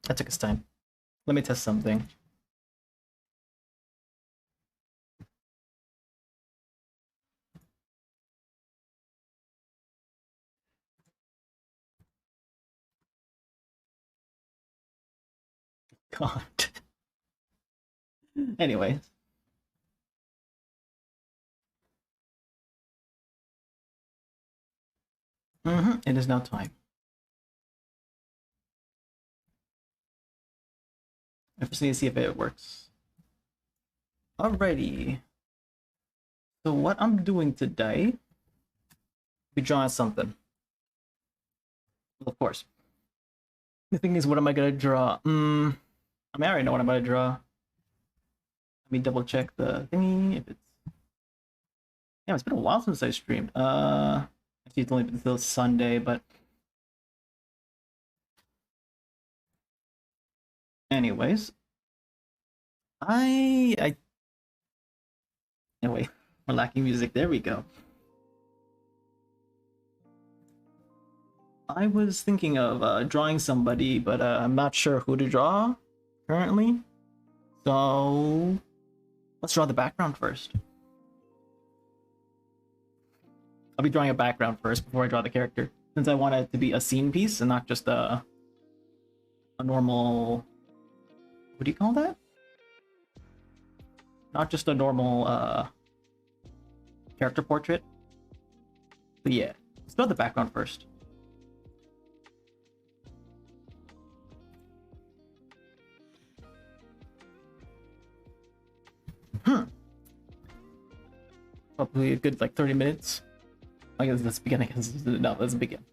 That took its time. Let me test something. God. Anyway. It is now time. I just need to see if it works. Alrighty. So what I'm doing today, be drawing something. Well, of course. The thing is, what am I gonna draw? I mean, I already know what I'm gonna draw. Let me double check the thingy if it's. Yeah, it's been a while since I streamed. Actually, it's only been until Sunday, but anyways, I. Anyway, we're lacking music. There we go. I was thinking of drawing somebody, but I'm not sure who to draw currently. So let's draw the background first. I'll be drawing a background first before I draw the character, since I want it to be a scene piece and not just a normal. What do you call that? Not just a normal character portrait. But yeah, let's draw the background first. Probably a good like 30 minutes. I guess let's begin. I guess no, let's begin.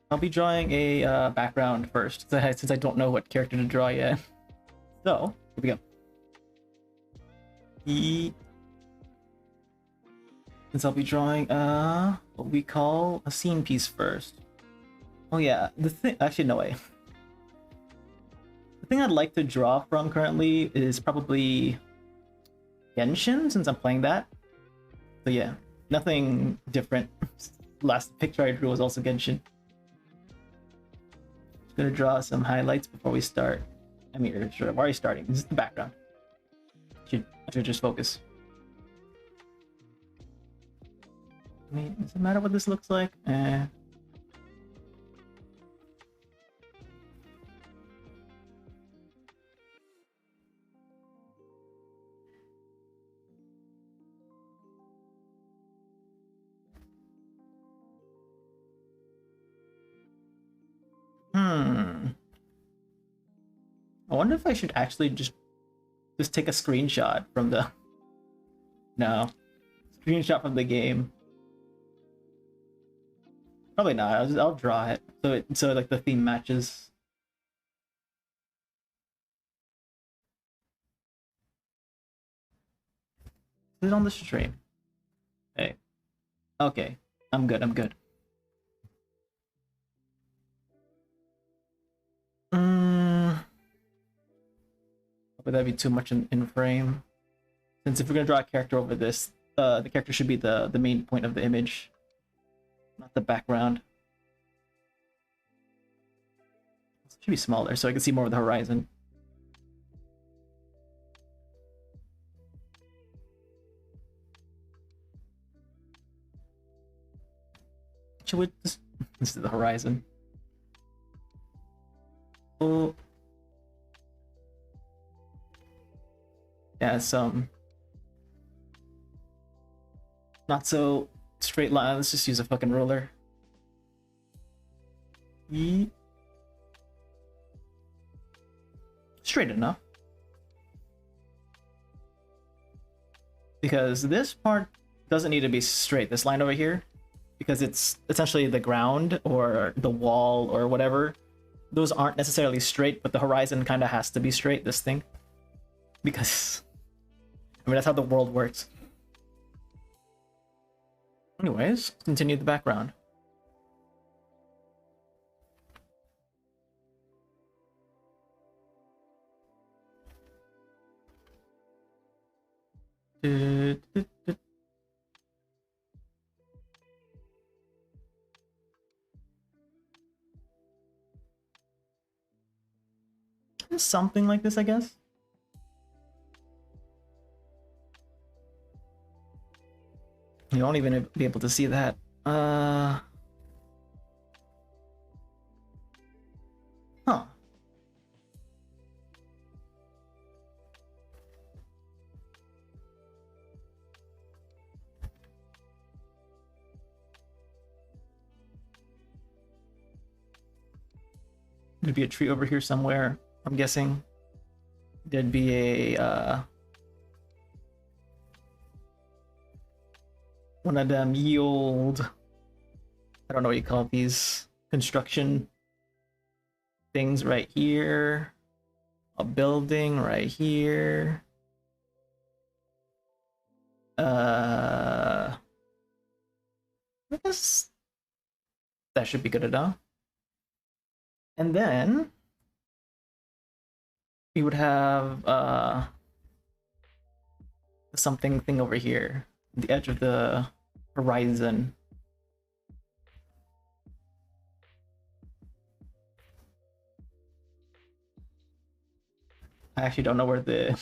I'll be drawing a background first, since I don't know what character to draw yet. So here we go. Since I'll be drawing what we call a scene piece first. Oh yeah, the thing. Actually, no way. The thing I'd like to draw from currently is probably Genshin, since I'm playing that. So yeah, nothing different. Last picture I drew was also Genshin. Just gonna draw some highlights before we start. I mean, I'm already starting. This is the background. I should just focus. I mean, does it matter what this looks like? I wonder if I should actually just take a screenshot from the no screenshot from the game. Probably not. I'll draw it so like the theme matches. Is it on the stream? Hey, okay, I'm good. I'm good. But that'd be too much in frame. Since if we're gonna draw a character over this, the character should be the main point of the image, not the background. It should be smaller so I can see more of the horizon. Should we just this is the horizon. Oh. Yeah, some not so straight line. Let's just use a fucking ruler. Yeet. Straight enough. Because this part doesn't need to be straight. This line over here, because it's essentially the ground or the wall or whatever. Those aren't necessarily straight, but the horizon kind of has to be straight, this thing. Because, I mean, that's how the world works. Anyways, continue the background. something like this, I guess. You won't even be able to see that. Huh. There'd be a tree over here somewhere, I'm guessing. There'd be a one of them yield, I don't know what you call these construction things right here. A building right here. I guess that should be good enough. And then we would have something thing over here, the edge of the horizon. I actually don't know where the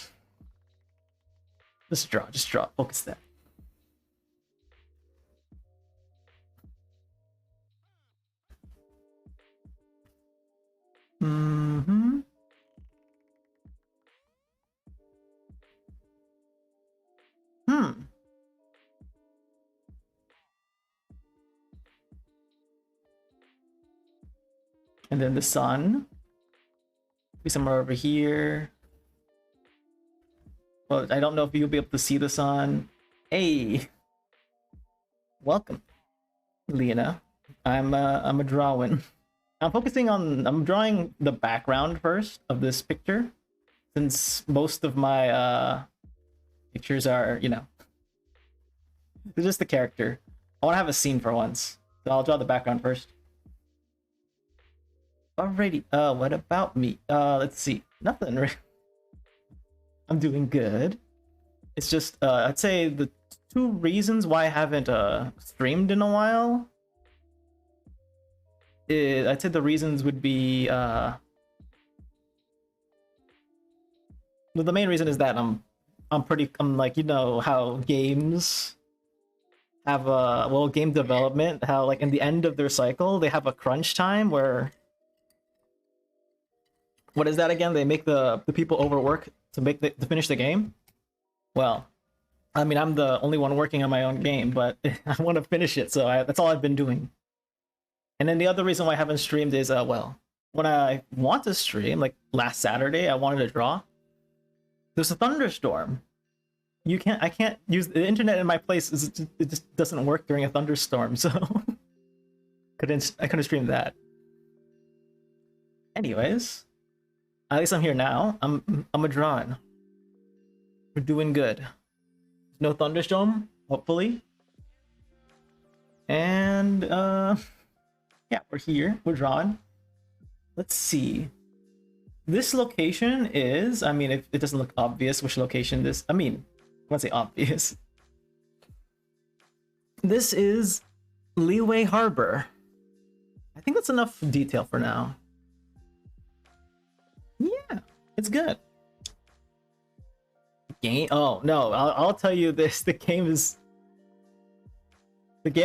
just draw, focus that. Mm-hmm. And then the sun be somewhere over here. Well, I don't know if you'll be able to see the sun. Hey, welcome, Lena. I'm a drawing. I'm drawing the background first of this picture, since most of my pictures are, you know, it's just the character. I want to have a scene for once, so I'll draw the background first. Alrighty. What about me? Let's see. Nothing. I'm doing good. It's just I'd say the two reasons why I haven't streamed in a while. I'd say the reasons would be well, the main reason is that I'm like, you know how games have well, game development, how like in the end of their cycle they have a crunch time where, what is that again? They make the people overwork to to finish the game. Well, I mean, I'm the only one working on my own game, but I want to finish it, so that's all I've been doing. And then the other reason why I haven't streamed is well, when I want to stream, like last Saturday, I wanted to draw. There's a thunderstorm. I can't use the internet in my place. It just doesn't work during a thunderstorm, so I couldn't stream that. Anyways, at least I'm here now. I'm a drawing. We're doing good. No thunderstorm, hopefully. And yeah, we're here. We're drawing. Let's see. This location is, I mean, if it doesn't look obvious which location this, I mean, I won't say obvious. This is Liyue Harbor. I think that's enough detail for now. Yeah, it's good. Game? Oh no, I'll tell you this. The game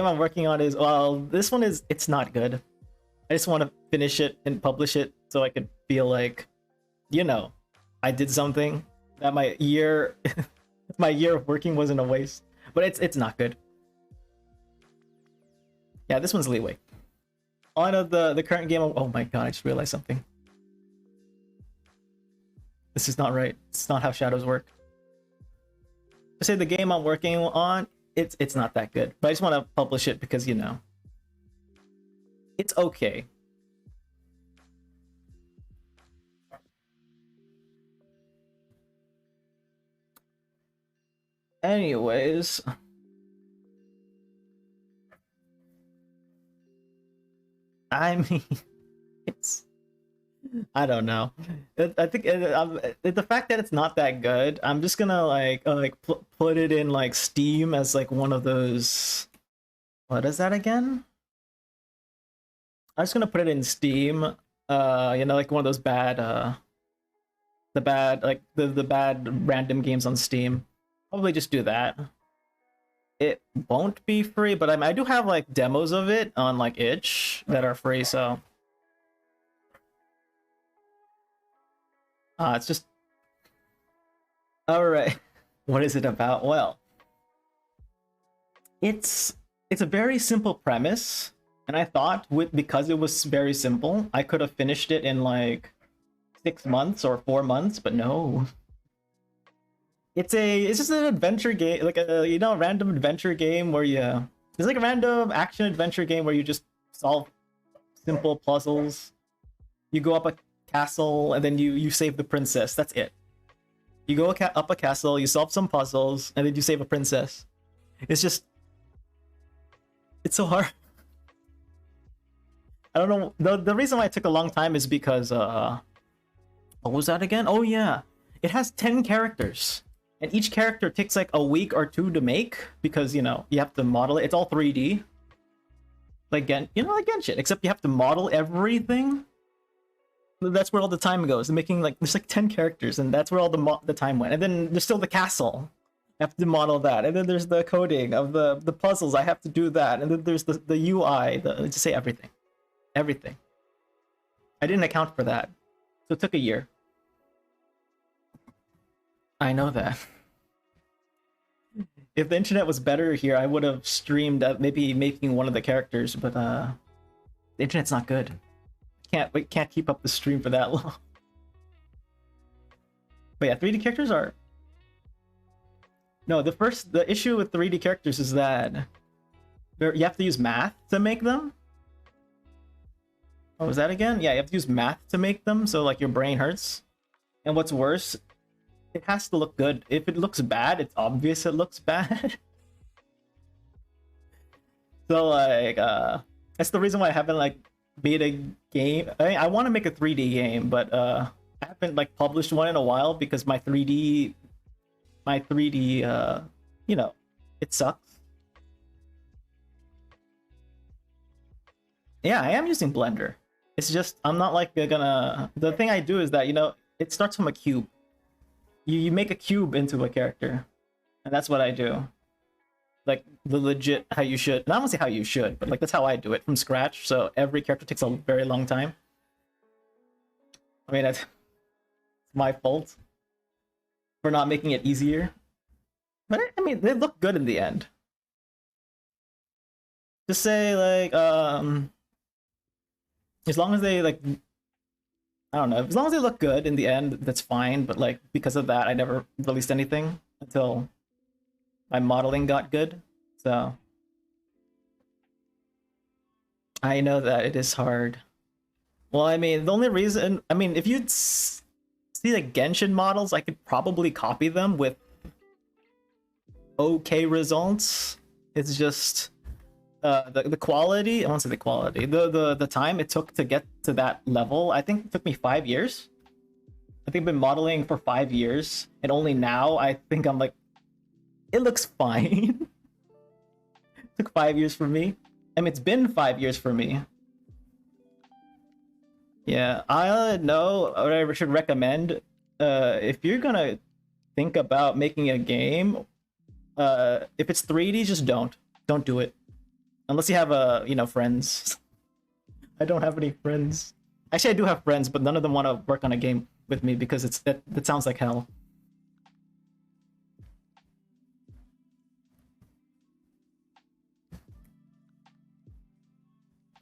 I'm working on is, well, this one is, it's not good. I just want to finish it and publish it so I can feel like, you know, I did something, that my year my year of working wasn't a waste. But it's not good. Yeah, this one's Liyue. On the current game, oh my god, I just realized something. This is not right. It's not how shadows work. I say the game I'm working on, it's not that good, but I just want to publish it because, you know, it's okay. Anyways, I mean, it's, I don't know. I think the fact that it's not that good, I'm just gonna like put it in like Steam as like one of those. What is that again? I'm just gonna put it in Steam. You know, like one of those bad the bad like the bad random games on Steam. Probably just do that. It won't be free, but I do have like demos of it on like itch that are free, so it's just all right. What is it about? Well, it's a very simple premise, and I thought because it was very simple, I could have finished it in like 6 months or 4 months, but no. It's just an adventure game, like a a random adventure game where you it's like a random action adventure game where you just solve simple puzzles. You go up a castle and then you save the princess. That's it. You go up a castle, you solve some puzzles, and then you save a princess. It's just it's so hard. I don't know. The reason why it took a long time is because what was that again? Oh yeah. It has 10 characters. And each character takes like a week or two to make because, you have to model it. It's all 3D. Like, like Genshin, except you have to model everything. That's where all the time goes. Making like, there's like 10 characters, and that's where all the time went. And then there's still the castle. I have to model that. And then there's the coding of the puzzles. I have to do that. And then there's the UI, just say everything. Everything. I didn't account for that. So it took a year. I know that. If the internet was better here, I would have streamed maybe making one of the characters, but the internet's not good. Can't keep up the stream for that long. But yeah, 3D characters are no. The issue with 3D characters is that you have to use math to make them. Oh, was that again? Yeah, you have to use math to make them, so like your brain hurts. And what's worse, it has to look good. If it looks bad, it's obvious it looks bad. So like that's the reason why I haven't like made a game. I want to make a 3D game, but I haven't like published one in a while because my 3D it sucks. Yeah, I am using Blender. It's just I'm not like gonna. The thing I do is that it starts from a cube. You make a cube into a character, and that's what I do. Like the legit how you should. Not say how you should, but like that's how I do it from scratch. So every character takes a very long time. I mean, it's my fault for not making it easier. But I mean, they look good in the end. Just say like as long as they like I don't know, as long as they look good in the end, that's fine, but like because of that I never released anything until my modeling got good. So I know that it is hard. Well, I mean, the only reason, I mean, if you'd see like Genshin models, I could probably copy them with okay results. It's just the quality. I won't say the quality. The time it took to get to that level. I think it took me 5 years. I think I've been modeling for 5 years, and only now I think I'm like, it looks fine. It took 5 years for me. I mean, it's been 5 years for me. Yeah, I know what I should recommend. If you're gonna think about making a game, if it's 3D, just don't do it. Unless you have friends. I don't have any friends. Actually, I do have friends, but none of them want to work on a game with me because that sounds like hell.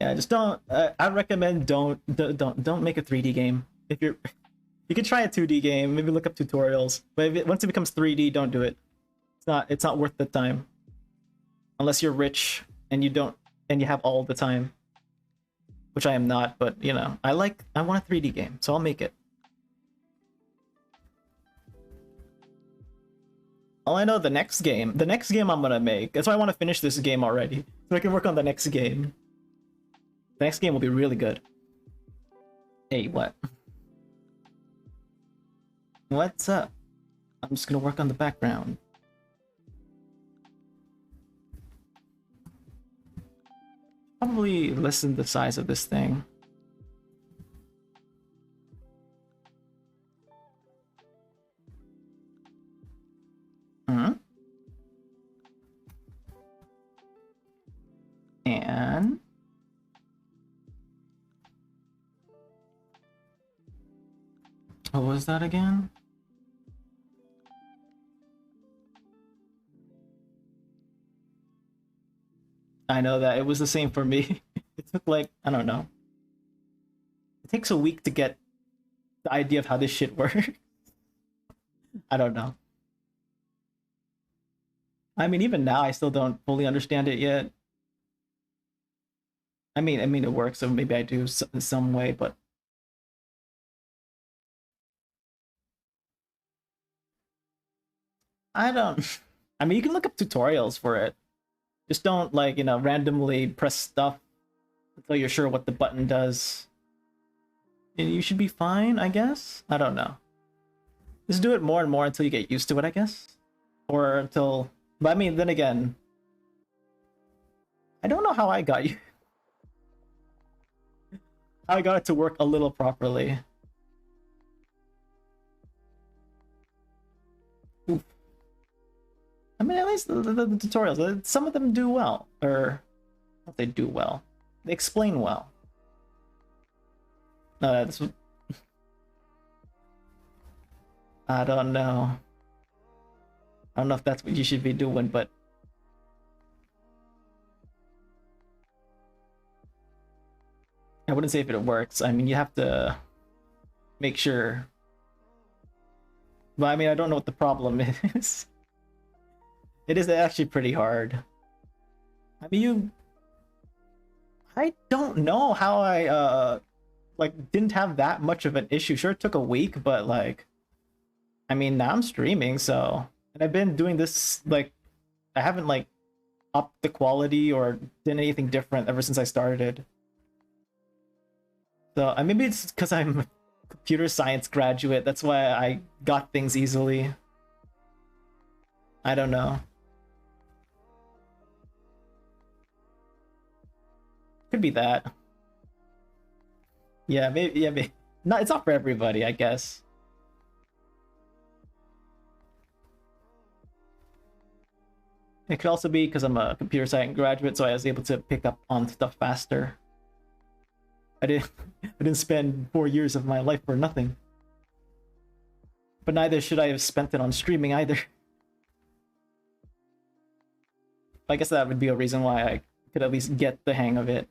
Yeah, just don't. I recommend don't make a 3D game. If you can try a 2D game, maybe look up tutorials. But once it becomes 3D, don't do it. It's not worth the time. Unless you're rich and you have all the time, which I am not. But I want a 3D game, so I'll make it. All I know, the next game I'm gonna make. That's why I want to finish this game already, so I can work on the next game. The next game will be really good. Hey, what? What's up? I'm just gonna work on the background. Probably lessen the size of this thing. can. What was that again? I know that it was the same for me. It took like, I don't know. It takes a week to get the idea of how this shit works. I don't know. I mean, even now, I still don't fully understand it yet. I mean, it works, so maybe I do in some way, but I don't. I mean, you can look up tutorials for it. Just don't like, randomly press stuff until you're sure what the button does. And you should be fine, I guess. I don't know. Just do it more and more until you get used to it, I guess. Or until, but I mean, then again, I don't know how I got you. How I got it to work a little properly. Oof. I mean, at least the tutorials, some of them do well. Or, not they do well. They explain well. This was... I don't know. I don't know if that's what you should be doing, but... I wouldn't say if it works. I mean, you have to make sure. But I mean, I don't know what the problem is. It is actually pretty hard. I mean, I don't know how I, like, didn't have that much of an issue. Sure, it took a week, but, like... I mean, now I'm streaming, so... And I've been doing this, like... I haven't, like, upped the quality or done anything different ever since I started. So, maybe it's because I'm a computer science graduate. That's why I got things easily. I don't know. Could be that. Yeah, maybe. Yeah, maybe. No, it's not for everybody, I guess. It could also be because I'm a computer science graduate, so I was able to pick up on stuff faster. I didn't spend 4 years of my life for nothing. But neither should I have spent it on streaming either. I guess that would be a reason why I could at least get the hang of it.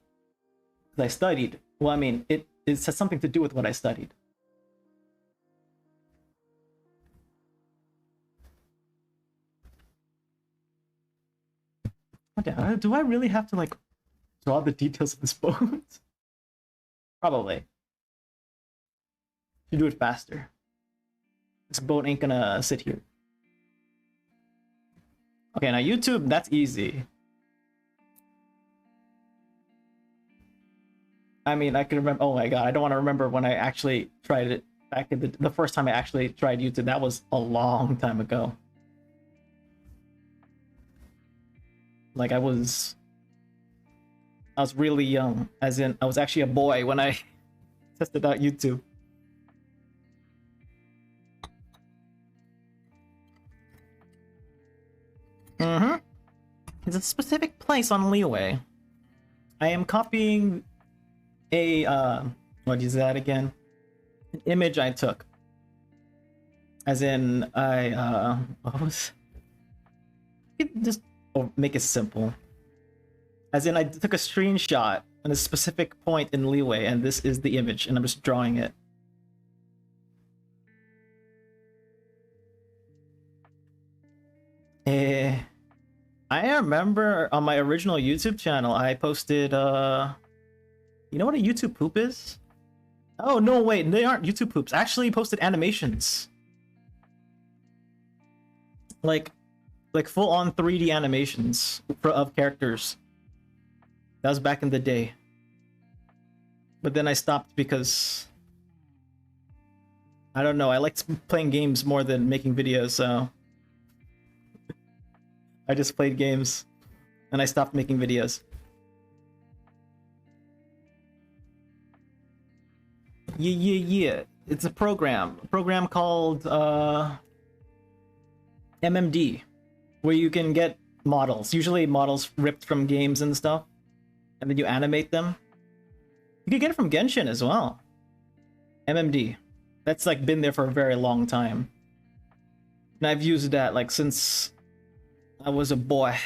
Because I studied. Well, I mean, it has something to do with what I studied. Okay, do I really have to, like, draw the details of this boat? Probably. Should do it faster. This boat ain't gonna sit here. Okay, now YouTube, that's easy. I mean, I can remember. Oh my god, I don't want to remember when I actually tried it back in the first time I actually tried YouTube. That was a long time ago. Like I was really young, as in I was actually a boy when I tested out YouTube. Mm-hmm. It's a specific place on Liyue. I am copying a what is that again? An image I took. As in what was just make it simple. As in I took a screenshot on a specific point in Liyue, and this is the image, and I'm just drawing it. I remember on my original YouTube channel, I posted, you know what a YouTube poop is? Oh, no, wait, they aren't YouTube poops. I actually posted animations. Like full-on 3D animations of characters. That was back in the day. But then I stopped because... I don't know, I liked playing games more than making videos, so... I just played games, and I stopped making videos. Yeah. It's a program called MMD, where you can get models. Usually models ripped from games and stuff, and then you animate them. You can get it from Genshin as well. MMD. That's like been there for a very long time. And I've used that like since I was a boy.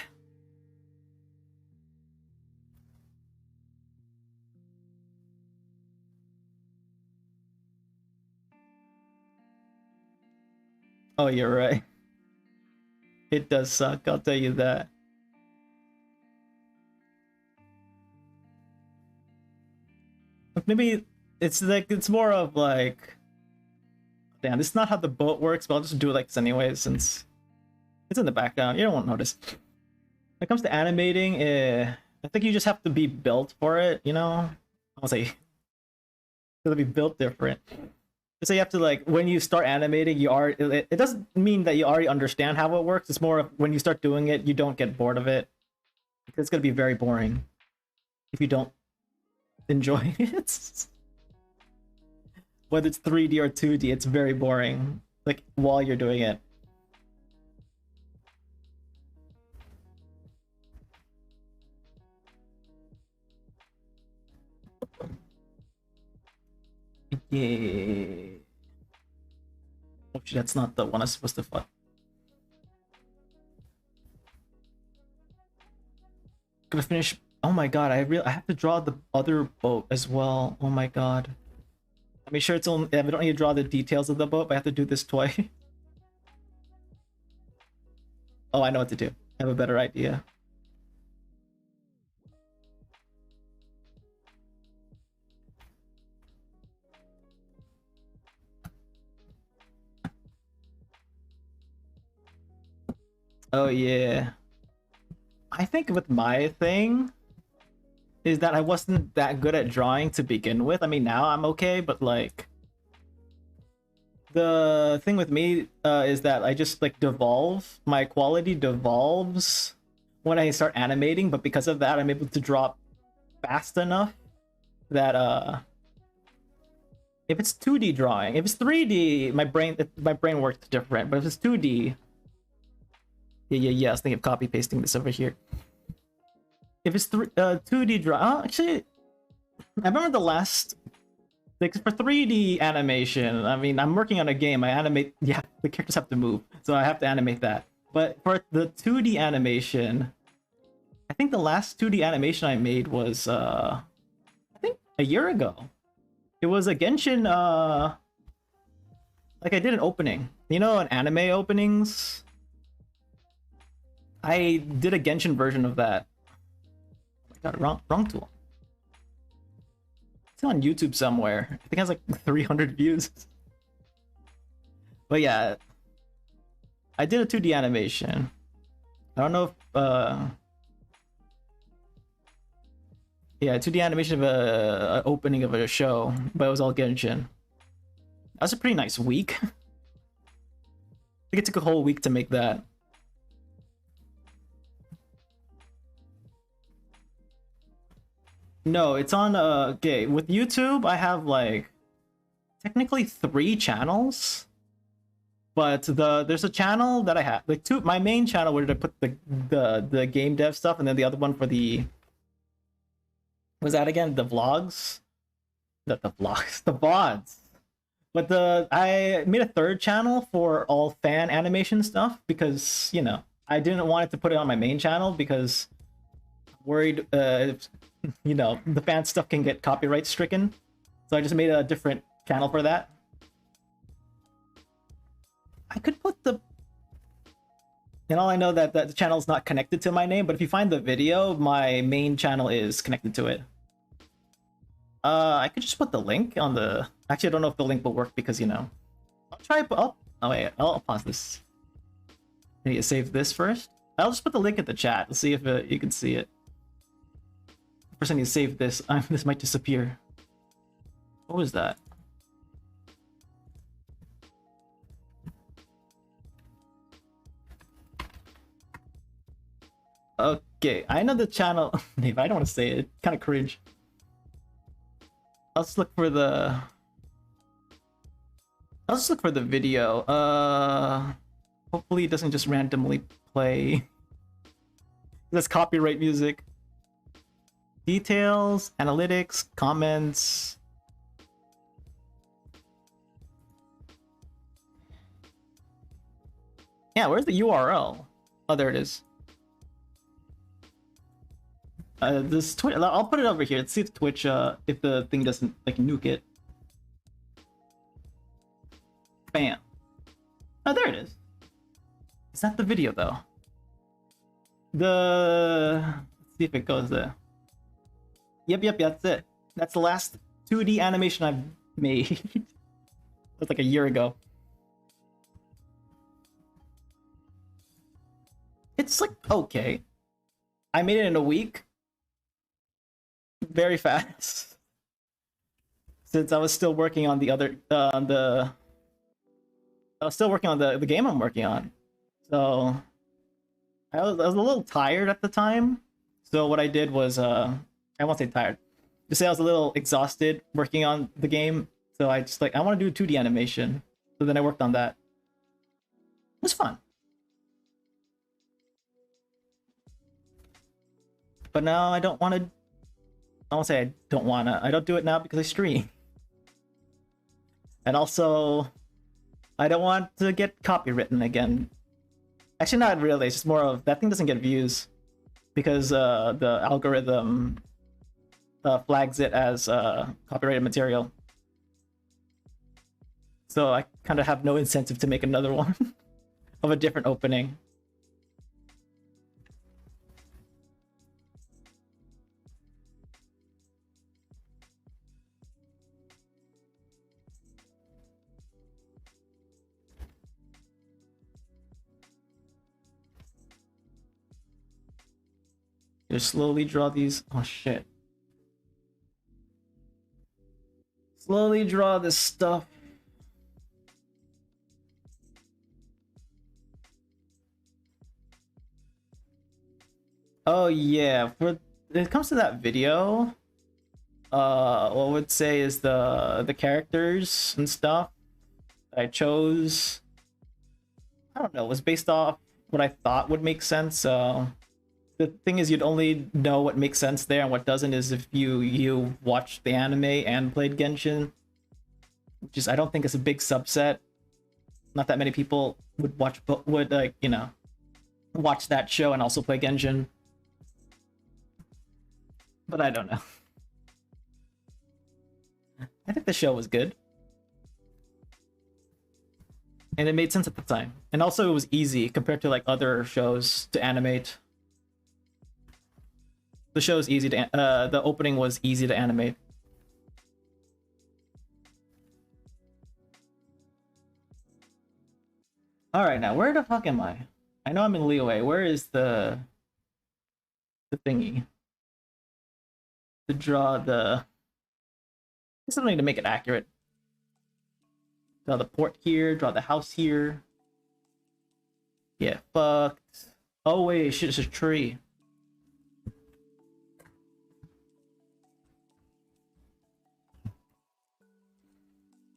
Oh, you're right. It does suck, I'll tell you that. Maybe it's like, it's more of like, damn, this is not how the boat works, but I'll just do it like this anyway, since it's in the background. You won't notice. When it comes to animating, I think you just have to be built for it, you know? I'll say, it'll be built different. So you have to, like, when you start animating, you are, it doesn't mean that you already understand how it works. It's more of when you start doing it, you don't get bored of it. Because it's going to be very boring if you don't enjoy it. Whether it's 3D or 2D, it's very boring, like, while you're doing it. Yeah. Oh, that's not the one I'm supposed to fight. Gonna finish. Oh my god, I have to draw the other boat as well. Oh my god. I mean, sure, it's only, I don't need to draw the details of the boat, but I have to do this twice. Oh, I know what to do. I have a better idea. Oh yeah. I think with my thing is that I wasn't that good at drawing to begin with. I mean, now I'm okay, but like the thing with me is that I just like devolve. My quality devolves when I start animating, but because of that, I'm able to draw fast enough that if it's 2D drawing, if it's 3D, my brain works different. But if it's 2D, yeah, I was thinking of copy pasting this over here. If it's 2D draw, actually, I remember the last, like, for 3D animation. I mean, I'm working on a game. I animate, yeah, the characters have to move, so I have to animate that. But for the 2D animation, I think the last 2D animation I made was I think a year ago. It was a Genshin, like, I did an opening. You know, an anime openings? I did a Genshin version of that. I got it wrong tool. It's on YouTube somewhere. I think it has like 300 views. But yeah, I did a 2D animation. I don't know if yeah, 2D animation of a opening of a show, but it was all Genshin. That was a pretty nice week. I think it took a whole week to make that. No, it's on okay, with YouTube I have like technically 3 channels. But there's a channel that I have, like my main channel where I put the game dev stuff, and then the other one for the, was that again, the vlogs? The vlogs, the VODs. But I made a 3rd channel for all fan animation stuff because, you know, I didn't want it to put it on my main channel because I'm worried you know, the fan stuff can get copyright stricken. So I just made a different channel for that. I could put the, and all I know that the channel is not connected to my name, but if you find the video, my main channel is connected to it. I could just put the link on the, actually I don't know if the link will work because, you know, I'll try, oh wait, I'll pause this. I need to save this first. I'll just put the link in the chat. Let's see if you can see it. First I need to save this. This might disappear. What was that? Okay, I know the channel name. I don't want to say it. Kind of cringe. Let's look for the. I'll just look for the video. Hopefully it doesn't just randomly play. That's copyright music. Details, analytics, comments. Yeah, where's the URL? Oh, there it is. This Twitch. I'll put it over here. Let's see if Twitch, if the thing doesn't like nuke it. Bam. Oh, there it is. It's not the video though. Let's see if it goes there. Yep, that's it. That's the last 2D animation I've made. That's like a year ago. It's like okay. I made it in a week. Very fast. Since I was still working on the other I was still working on the game I'm working on. So I was a little tired at the time. So what I did was I won't say tired. Just say I was a little exhausted working on the game. So I just I want to do a 2D animation. So then I worked on that. It was fun. But now I don't want to. I won't say I don't want to. I don't do it now because I stream. And also, I don't want to get copywritten again. Actually, not really. It's just more of that thing doesn't get views because the algorithm flags it as copyrighted material. So I kind of have no incentive to make another one of a different opening. Just slowly draw these. Oh shit. Slowly draw this stuff. Oh yeah, when it comes to that video, what I would say is the characters and stuff I chose. I don't know, was based off what I thought would make sense. The thing is, you'd only know what makes sense there and what doesn't is if you watched the anime and played Genshin, which is I don't think is a big subset. Not that many people would watch watch that show and also play Genshin. But I don't know. I think the show was good. And it made sense at the time. And also it was easy compared to like other shows to animate. The show's easy to the opening was easy to animate. All right, now where the fuck am I? I know I'm in Liyue. Where is the thingy to draw the? Something to make it accurate. Draw the port here. Draw the house here. Yeah, fucked. Oh wait, shit! It's a tree.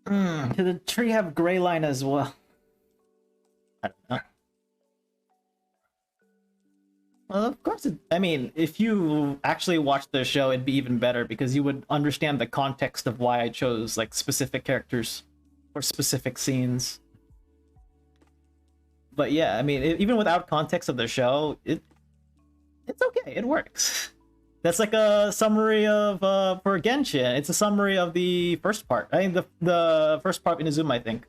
Does the tree have gray line as well? I don't know. Well, of course I mean, if you actually watched the show, it'd be even better because you would understand the context of why I chose like specific characters or specific scenes. But yeah, I mean, even without context of the show, it's okay. It works. That's like a summary of for Genshin. It's a summary of the first part. I think the first part in Inazuma, I think.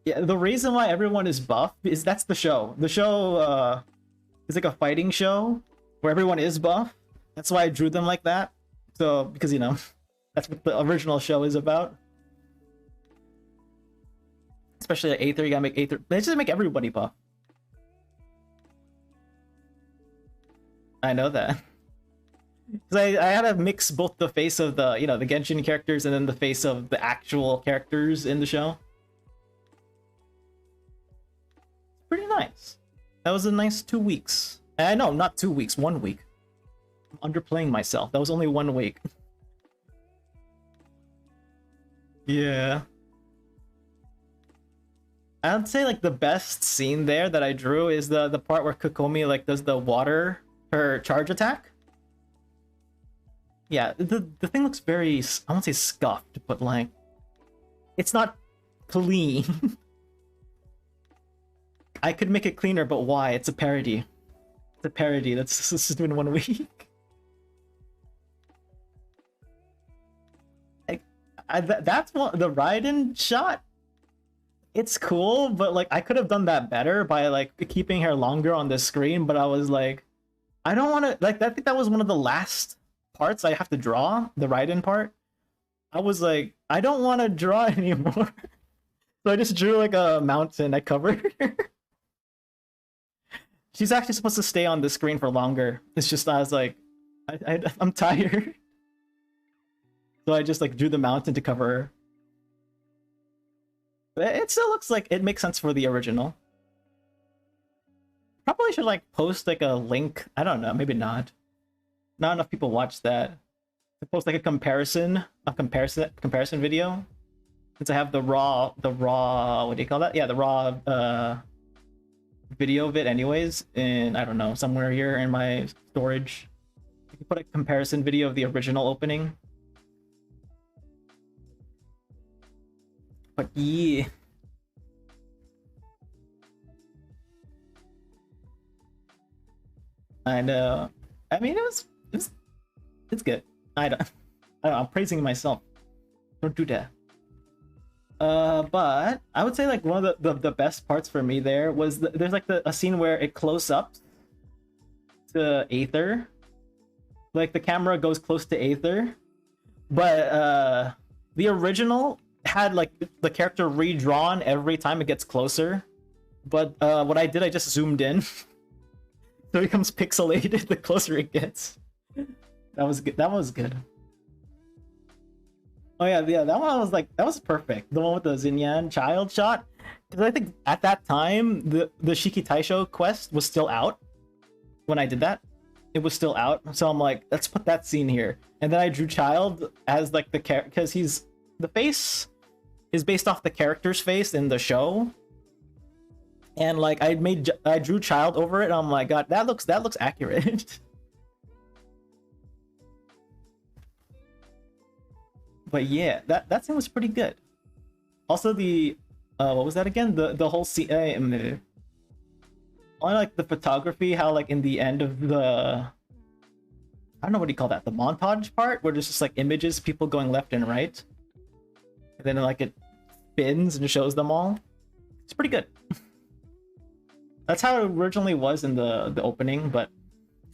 Yeah, the reason why everyone is buff is that's the show. The show is like a fighting show where everyone is buff. That's why I drew them like that. So because that's what the original show is about. Especially at Aether, you gotta make Aether. They just make everybody buff. I know that. Because I had to mix both the face of the the Genshin characters and then the face of the actual characters in the show. Pretty nice. That was a nice 2 weeks. No, not 2 weeks, 1 week. I'm underplaying myself. That was only 1 week. Yeah. I'd say like the best scene there that I drew is the part where Kokomi like does the water her charge attack. Yeah, the thing looks very, I won't say scuffed, but like it's not clean. I could make it cleaner, but why? It's a parody. It's a parody. That's just been 1 week. That's one the Raiden shot. It's cool, but like I could have done that better by like keeping her longer on the screen. But I was like, I don't want to like. I think that was one of the last parts I have to draw, the Raiden part. I was like, I don't want to draw anymore, so I just drew like a mountain. I covered her. She's actually supposed to stay on the screen for longer. It's just I was like, I'm tired. So I just like drew the mountain to cover her. But it still looks like it makes sense for the original. Probably should like post like a link. I don't know, maybe not. Not enough people watch that. To post like a comparison video. Since I have the raw what do you call that? Yeah, the raw video of it anyways, and I don't know, somewhere here in my storage. You can put a comparison video of the original opening. But yeah. I know. I mean, it's good. I don't know, I'm praising myself. Don't do that. But I would say like one of the best parts for me there was there's like a scene where it close up to Aether. Like the camera goes close to Aether, but the original had like the character redrawn every time it gets closer. But what I did, I just zoomed in. So it becomes pixelated the closer it gets. That was good. That was good. Oh yeah, that one was like that was perfect. The one with the Xinyan child shot. Because I think at that time the Shiki Taisho quest was still out when I did that. It was still out, so I'm like, let's put that scene here. And then I drew Child as like the character because the face is based off the character's face in the show. And like I drew Child over it. And I'm like, God, that looks accurate. But yeah, that scene was pretty good. Also the what was that again? The whole scene. I like the photography. How like in the end of the I don't know what do you call that, the montage part where there's just like images, people going left and right, and then like it spins and shows them all. It's pretty good. That's how it originally was in the opening, but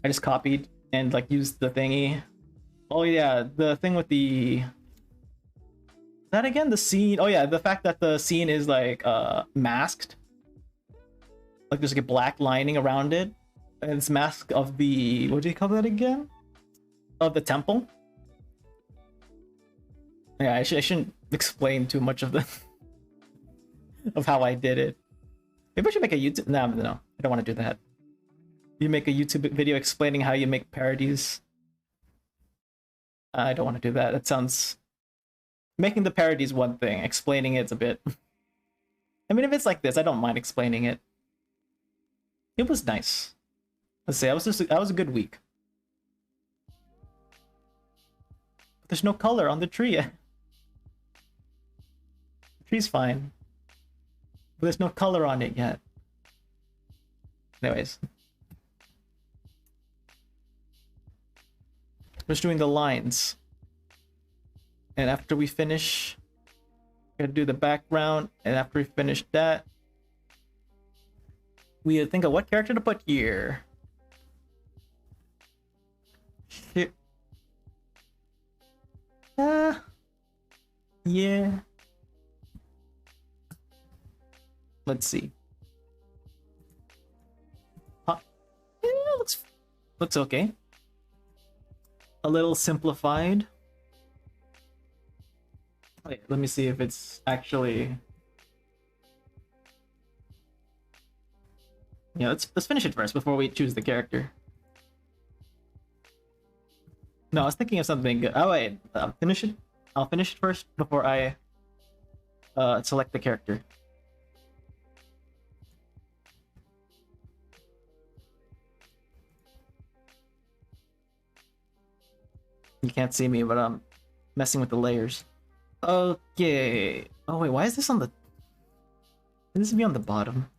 I just copied and like used the thingy. Oh yeah, the thing with the that again, the scene. Oh yeah, the fact that the scene is like masked, like there's like a black lining around it, and it's mask of the what do you call that again? Of the temple. Yeah, I shouldn't explain too much of the of how I did it. Maybe I should make a YouTube. No, I don't want to do that. You make a YouTube video explaining how you make parodies. I don't want to do that. That sounds. Making the parodies one thing, explaining it's a bit. I mean, if it's like this, I don't mind explaining it. It was nice. Let's say that was a good week. But there's no color on the tree yet. The tree's fine, but there's no color on it yet. Anyways, we're just doing the lines. And after we finish, we're gonna do the background. And after we finish that, we think of what character to put here. Shit. Yeah. Let's see. Huh. Yeah, looks okay. A little simplified. Wait, let me see if it's actually. Yeah, let's finish it first before we choose the character. No, I was thinking of something good. Oh wait, I'll finish it. I'll finish it first before I select the character. You can't see me, but I'm messing with the layers. Okay. Oh wait, why is this on the... This be on the bottom.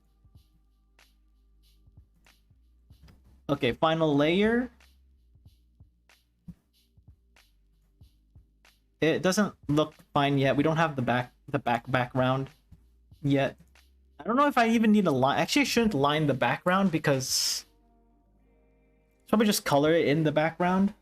Okay, final layer. It doesn't look fine yet. We don't have the background yet. I don't know if I even need a line. Actually, I shouldn't line the background because probably just color it in the background.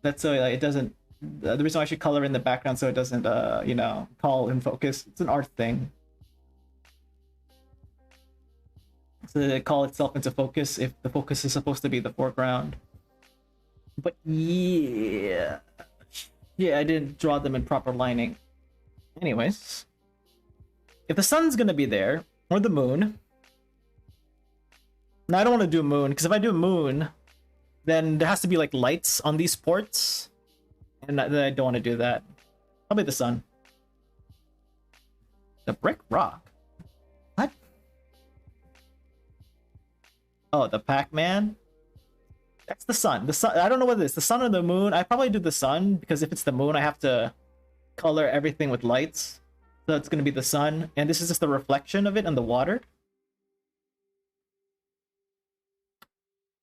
That's so like, it doesn't. The reason why I should color in the background so it doesn't, you know, call in focus. It's an art thing. So it call itself into focus if the focus is supposed to be the foreground. But yeah, I didn't draw them in proper lining. Anyways, if the sun's gonna be there or the moon, now I don't want to do a moon because if I do a moon, then there has to be like lights on these ports, and I don't want to do that. Probably the sun. The brick rock. What? Oh, the Pac-Man? That's the sun. The sun. I don't know whether it's the sun or the moon. I probably do the sun because if it's the moon, I have to color everything with lights. So it's going to be the sun. And this is just the reflection of it in the water.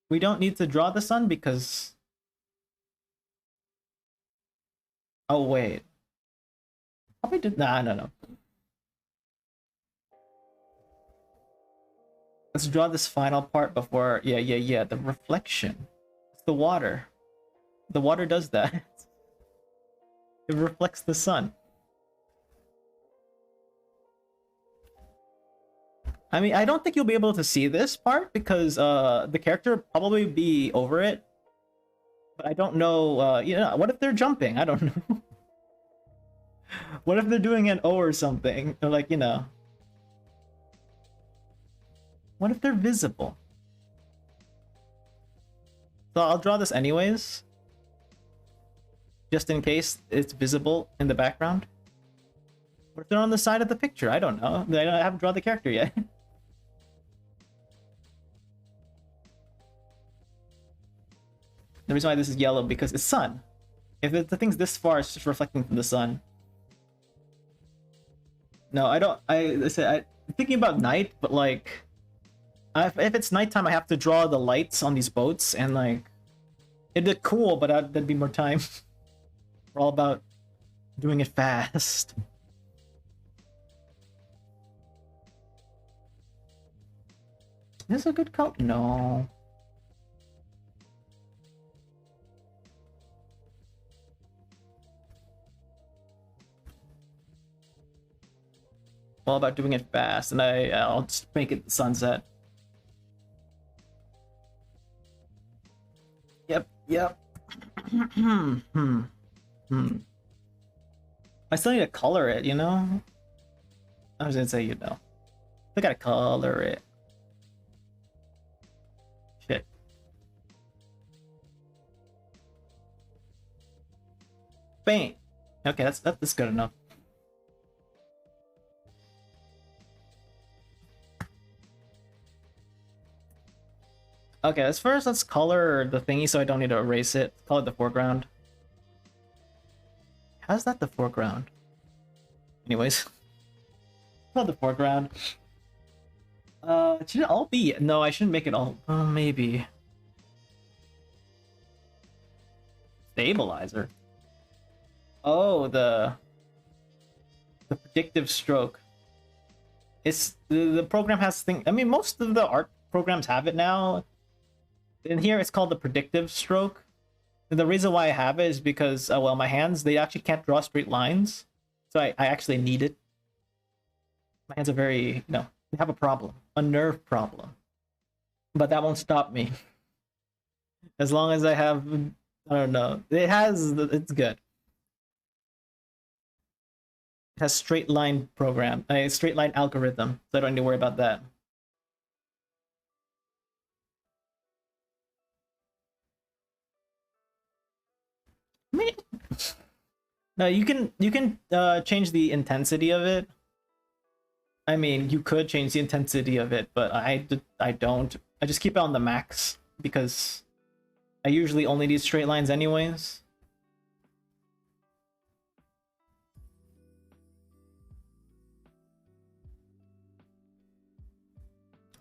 We don't need to draw the sun because... Oh, wait. Probably did... Nah, no. Let's draw this final part before... Yeah. The reflection. It's the water. The water does that. It reflects the sun. I mean, I don't think you'll be able to see this part because the character will probably be over it. But I don't know, you know, what if they're jumping? I don't know. What if they're doing an O or something? Or like, you know. What if they're visible? So I'll draw this anyways. Just in case it's visible in the background. What if they're on the side of the picture? I don't know. I haven't drawn the character yet. The reason why this is yellow because it's sun. If the thing's this far, it's just reflecting from the sun. No, I don't. I'm thinking about night, but like, if it's nighttime, I have to draw the lights on these boats, and like, it'd be cool, but that'd be more time. We're all about doing it fast. Is this a good color? No. All about doing it fast, and I'll just make it sunset. Yep. I still need to color it, you know? I was gonna say, you know. I gotta color it. Shit. Bang! Okay, that's good enough. Okay, let's color the thingy so I don't need to erase it. Call it the foreground. How's that the foreground? Anyways. Call it the foreground. Should it all be? No, I shouldn't make it all. Maybe. Stabilizer. Oh, the predictive stroke. It's the program has thing. I mean, most of the art programs have it now. In here, it's called the predictive stroke. And the reason why I have it is because, well, my hands, they actually can't draw straight lines. So I actually need it. My hands are very, you know, they have a problem. A nerve problem. But that won't stop me. As long as I have, I don't know. It's good. It has straight line program, a straight line algorithm. So I don't need to worry about that. No, you can change the intensity of it. I mean, you could change the intensity of it, but I don't. I just keep it on the max because I usually only need straight lines anyways.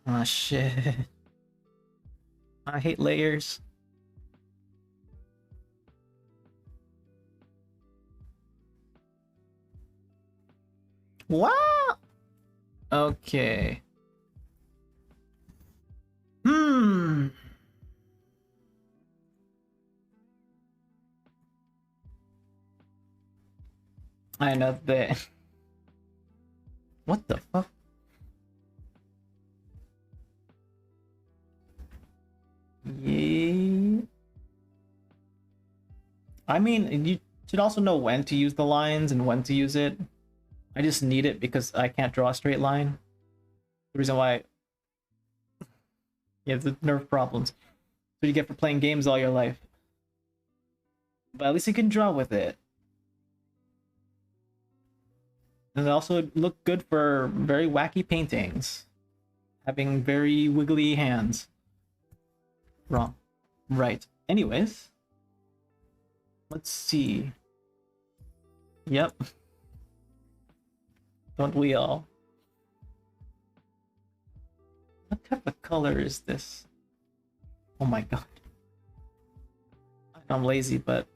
Ah, shit. I hate layers. What? Okay. Hmm. I know that. What the fuck? Yeah. I mean, you should also know when to use the lines and when to use it. I just need it because I can't draw a straight line. The reason why, yeah, the nerve problems. So you get for playing games all your life. But at least you can draw with it. And it also look good for very wacky paintings. Having very wiggly hands. Wrong. Right. Anyways. Let's see. Yep. Don't we all? What type of color is this? Oh my god. I'm lazy, but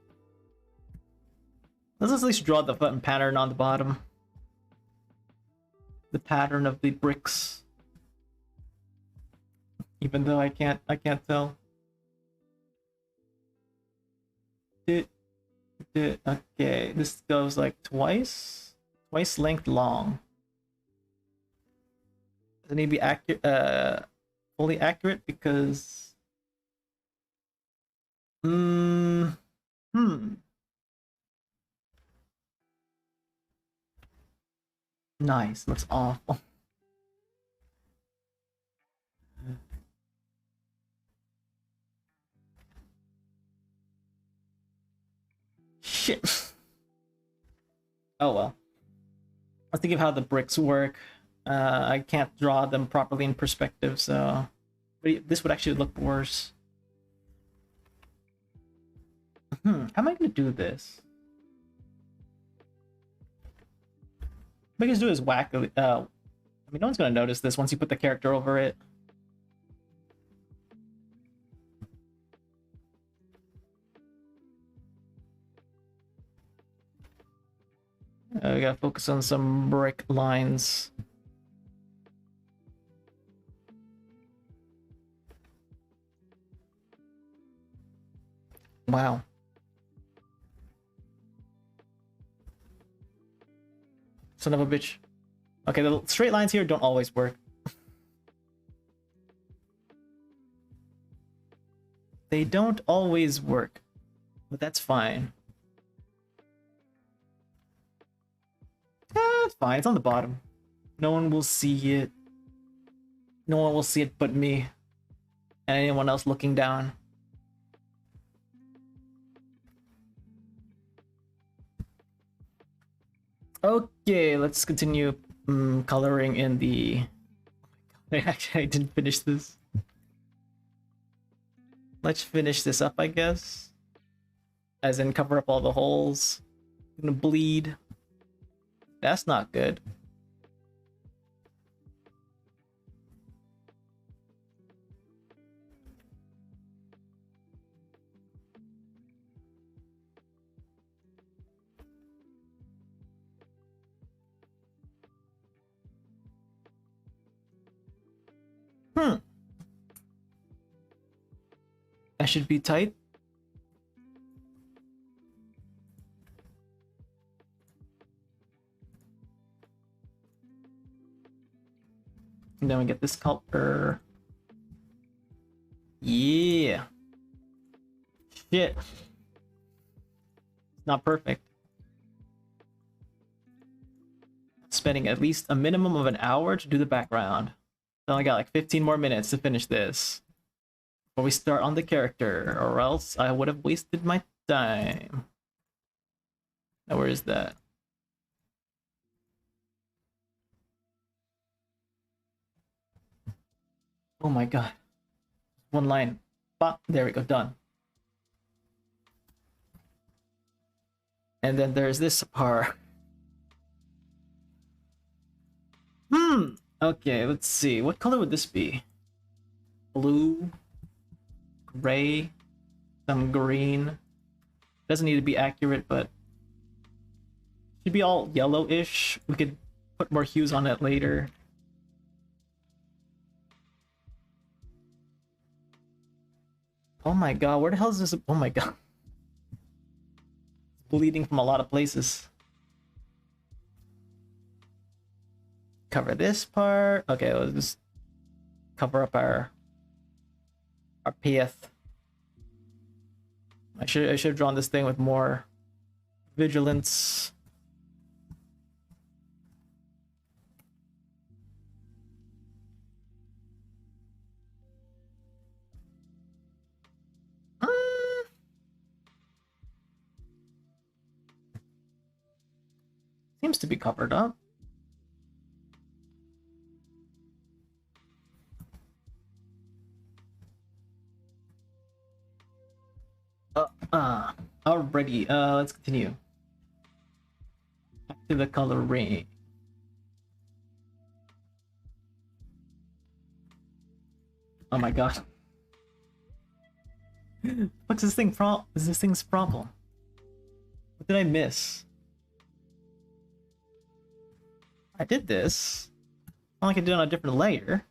let's at least draw the button pattern on the bottom. The pattern of the bricks. Even though I can't tell. Okay, this goes like twice length long. Does it need to be accurate, fully accurate because nice, looks awful. Shit. Oh well. Let's think of how the bricks work. I can't draw them properly in perspective, so but this would actually look worse. How am I gonna do this? What I can do is whack. I mean, no one's gonna notice this once you put the character over it. We gotta focus on some brick lines. Wow. Son of a bitch. Okay, the straight lines here don't always work. They don't always work, but that's fine. It's fine. It's on the bottom. No one will see it. No one will see it but me and anyone else looking down. Okay, let's continue coloring in the... Actually, I didn't finish this. Let's finish this up, I guess. As in cover up all the holes. I'm gonna bleed. That's not good. That should be tight. And then we get this color. Yeah. Shit. It's not perfect. Spending at least a minimum of an hour to do the background. I only got like 15 more minutes to finish this before we start on the character, or else I would have wasted my time. Now, where is that? Oh my god. One line. Bop. There we go. Done. And then there's this part. Okay, let's see. What color would this be? Blue, gray, some green. Doesn't need to be accurate, but should be all yellowish. We could put more hues on it later. Oh my god, where the hell is this? Oh my god. It's bleeding from a lot of places. Cover this part. Okay, let's just cover up our pith. I should have drawn this thing with more vigilance. Seems to be covered up. Alrighty, let's continue. Back to the coloring. Oh my god. What's this thing is this thing's problem? What did I miss? I did this. Not like I did it on a different layer.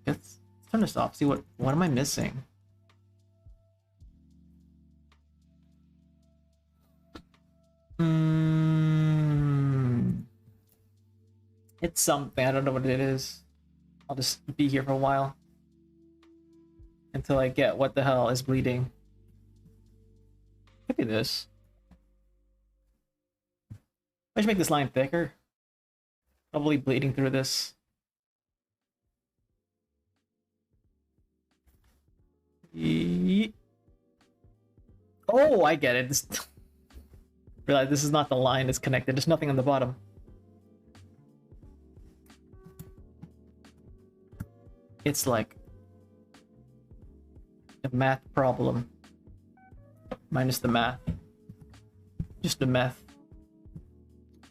Let's turn this off. See what am I missing? It's something. I don't know what it is. I'll just be here for a while until I get what the hell is bleeding. Look at this. I should make this line thicker. Probably bleeding through this. Oh, I get it. Realize this is not the line, it's connected. There's nothing on the bottom. It's like a math problem. Minus the math. Just the math.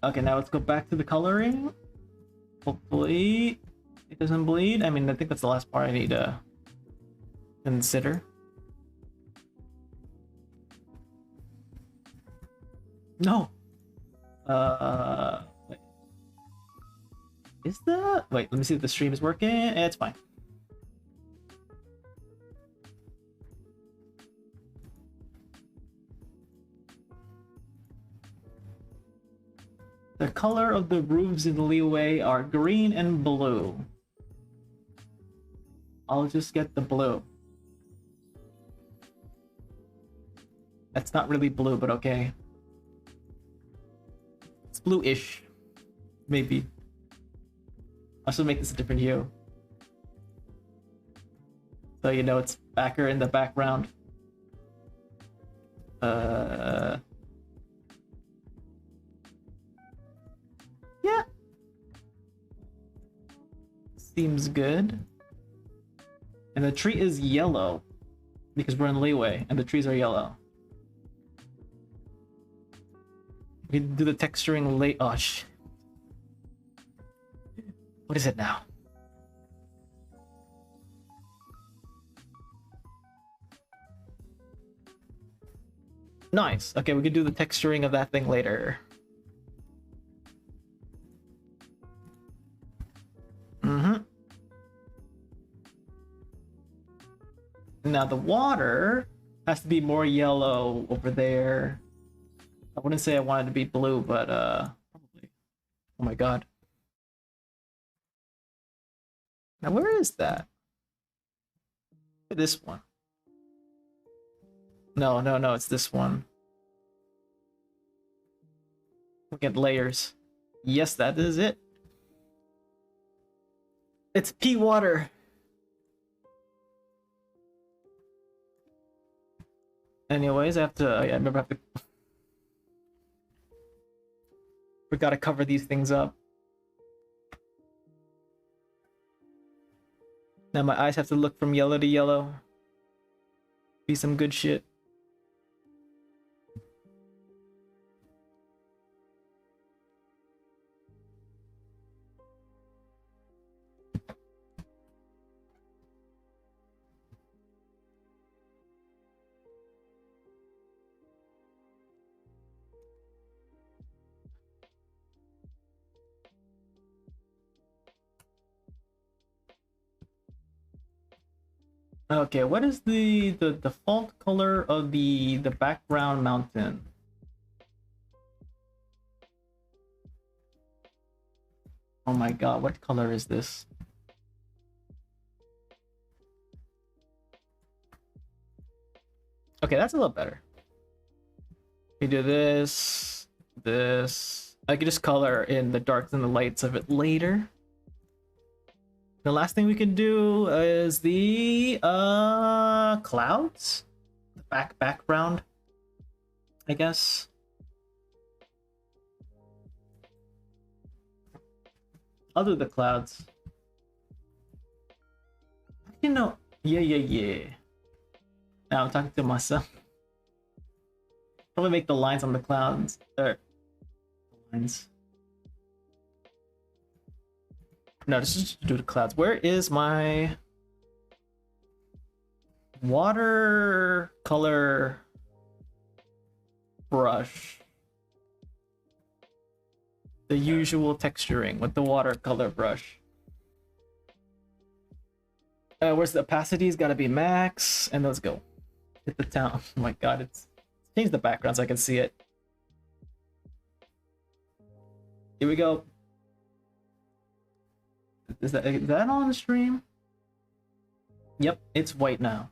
Okay, now let's go back to the coloring. Hopefully it doesn't bleed. I mean, I think that's the last part I need to consider. No. Wait. Is that? Wait, let me see if the stream is working. It's fine. The color of the roofs in Liyue are green and blue. I'll just get the blue. That's not really blue, but okay. It's blue-ish. Maybe. I'll still make this a different hue. So you know it's backer in the background. Yeah. Seems good. And the tree is yellow because we're in Liyue and the trees are yellow. We can do the texturing late. Oh, shit. What is it now? Nice. Okay, we can do the texturing of that thing later. Now the water has to be more yellow over there. I wouldn't say I wanted to be blue, but probably. Oh my god. Now where is that? This one. No, it's this one. Look at layers. Yes, that is it. It's pea water. Anyways, I have to. I remember I have to. We gotta cover these things up. Now my eyes have to look from yellow to yellow. Be some good shit. Okay, what is the default color of the background mountain? Oh my god, what color is this? Okay, that's a little better. We do this, this. I could just color in the darks and the lights of it later. The last thing we can do is the clouds, the background, I guess. I'll do the clouds. You know, yeah. Now I'm talking to myself. Probably make the lines on the clouds, or lines. No, just do the clouds. Where is my watercolor brush? The usual texturing with the watercolor brush. Where's the opacity's gotta be max, and let's go. Hit the town. Oh my god, it's change the background so I can see it. Here we go. Is that on the stream? Yep, it's white now.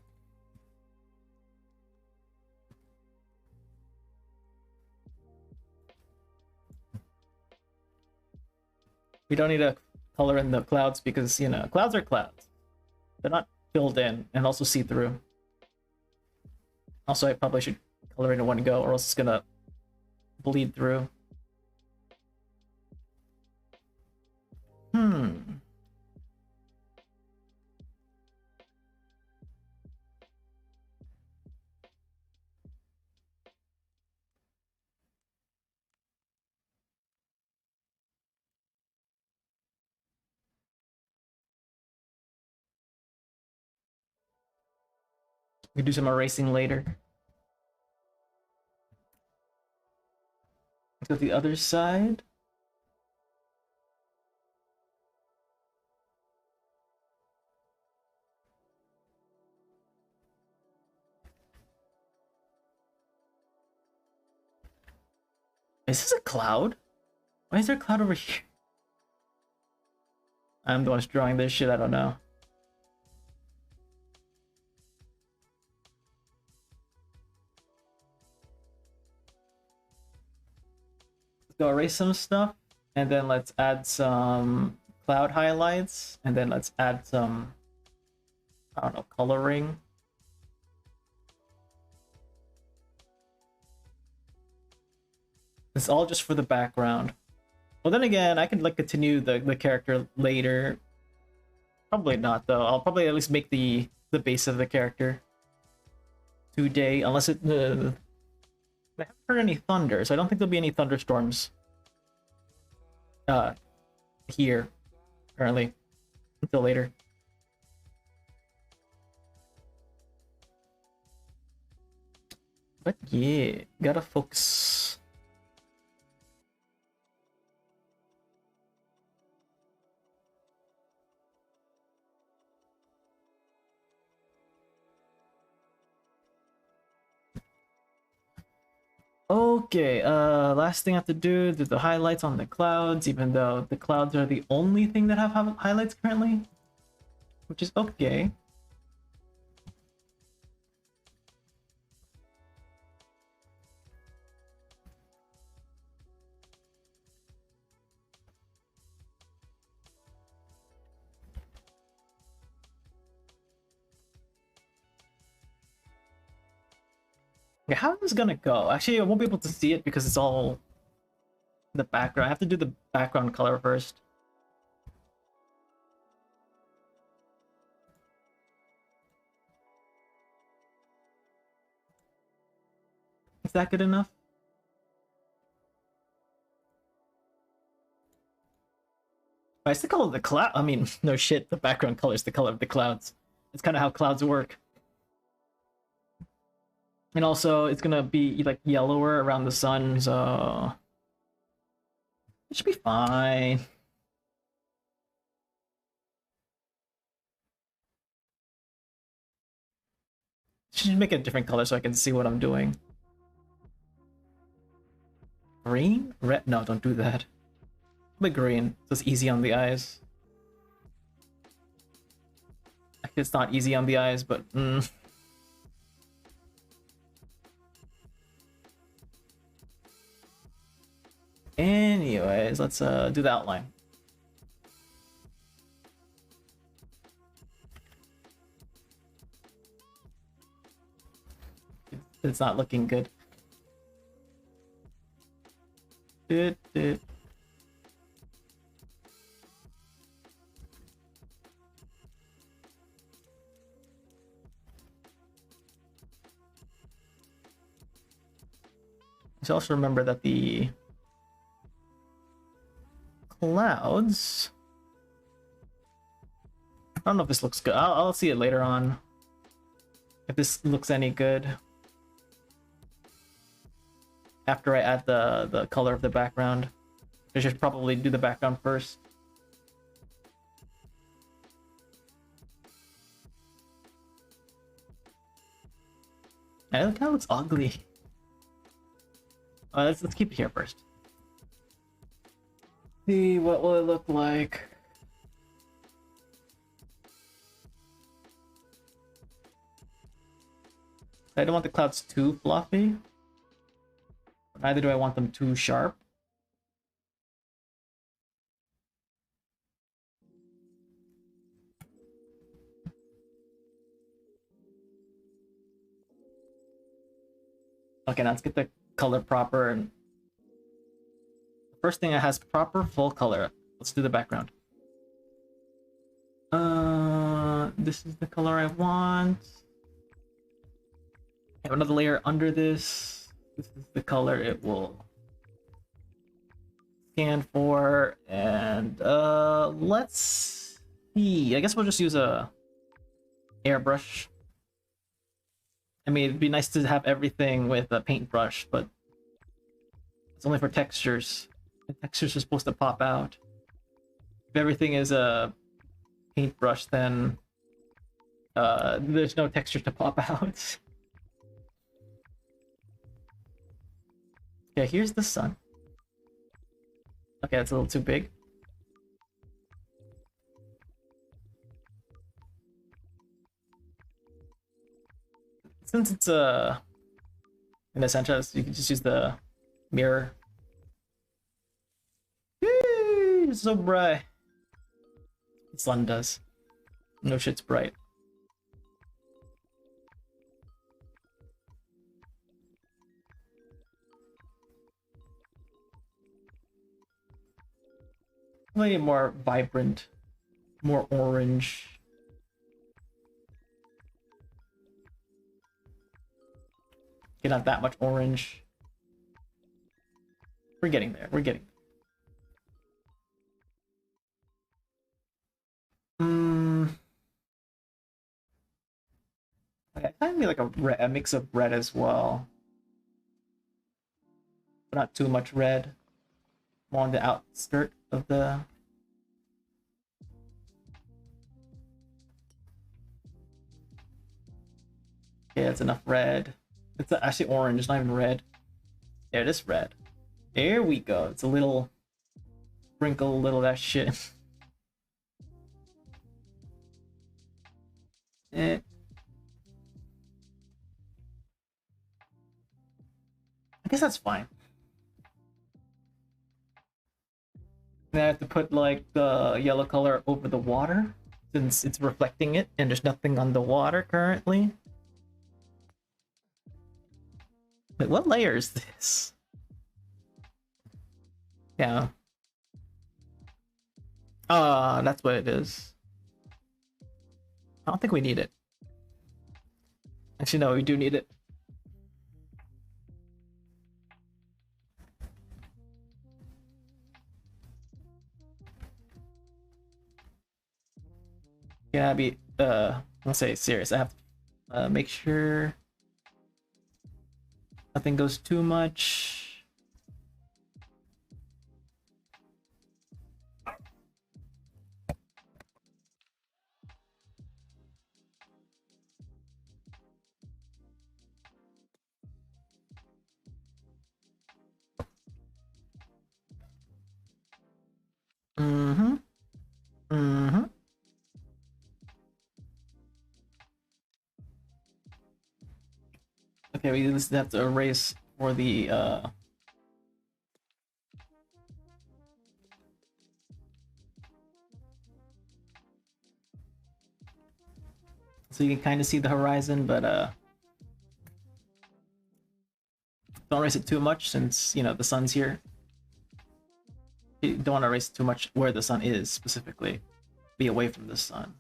We don't need to color in the clouds because, you know, clouds are clouds. They're not filled in and also see-through. Also, I probably should color in one go or else it's gonna bleed through. We can do some erasing later. Let's go to the other side. Is this a cloud? Why is there a cloud over here? I'm the one who's drawing this shit, I don't know. Let's go erase some stuff, and then let's add some cloud highlights, and then let's add some, I don't know, coloring. It's all just for the background. Well, then again, I can like continue the character later. Probably not though. I'll probably at least make the base of the character today, unless it. I haven't heard any thunder, so I don't think there'll be any thunderstorms. Here, currently, until later. But yeah, gotta focus. Okay, last thing I have to do is the highlights on the clouds, even though the clouds are the only thing that have highlights currently, which is okay. Okay, how is this gonna go? Actually, I won't be able to see it because it's all the background. I have to do the background color first. Is that good enough? It's the color of the cloud. I mean, no shit, the background color is the color of the clouds. It's kind of how clouds work. And also, it's gonna be like yellower around the sun, so it should be fine. Should make it a different color so I can see what I'm doing. Green? Red? No, don't do that. But green, so it's easy on the eyes. It's not easy on the eyes, but Anyways, let's do the outline. It's not looking good. It's also remember that the clouds. I don't know if this looks good. I'll see it later on. If this looks any good. After I add the color of the background. I should probably do the background first. And it kind of looks ugly. Let's keep it here first. See, what will it look like? I don't want the clouds too fluffy. But neither do I want them too sharp. Okay, now let's get the color proper. And the first thing that has proper full color. Let's do the background. This is the color I want. I have another layer under this. This is the color it will scan for. And let's see. I guess we'll just use a airbrush. I mean, it'd be nice to have everything with a paintbrush, but it's only for textures. The textures are supposed to pop out. If everything is a paintbrush, then there's no texture to pop out. Okay, here's the sun. Okay, that's a little too big. Since it's in Essential, you can just use the mirror. Whee! It's so bright. The sun does. No shit's bright. Maybe more vibrant, more orange. Not that much orange. We're getting there. We're getting there. Okay, kind of like a mix of red as well, but not too much red. More on the outskirt of the. Okay, that's enough red. It's actually orange, it's not even red. There it is, red. There we go. It's a little sprinkle, a little of that shit. I guess that's fine. Then I have to put like the yellow color over the water since it's reflecting it and there's nothing on the water currently. Wait, what layer is this? Yeah. That's what it is. I don't think we need it. Actually, no, we do need it. Yeah, be I'll say serious. I have to make sure nothing goes too much. Mm-hmm. Mm-hmm. Okay, we just have to erase for the so you can kind of see the horizon, but don't erase it too much since, you know, the sun's here. You don't want to erase too much where the sun is specifically. Be away from the sun.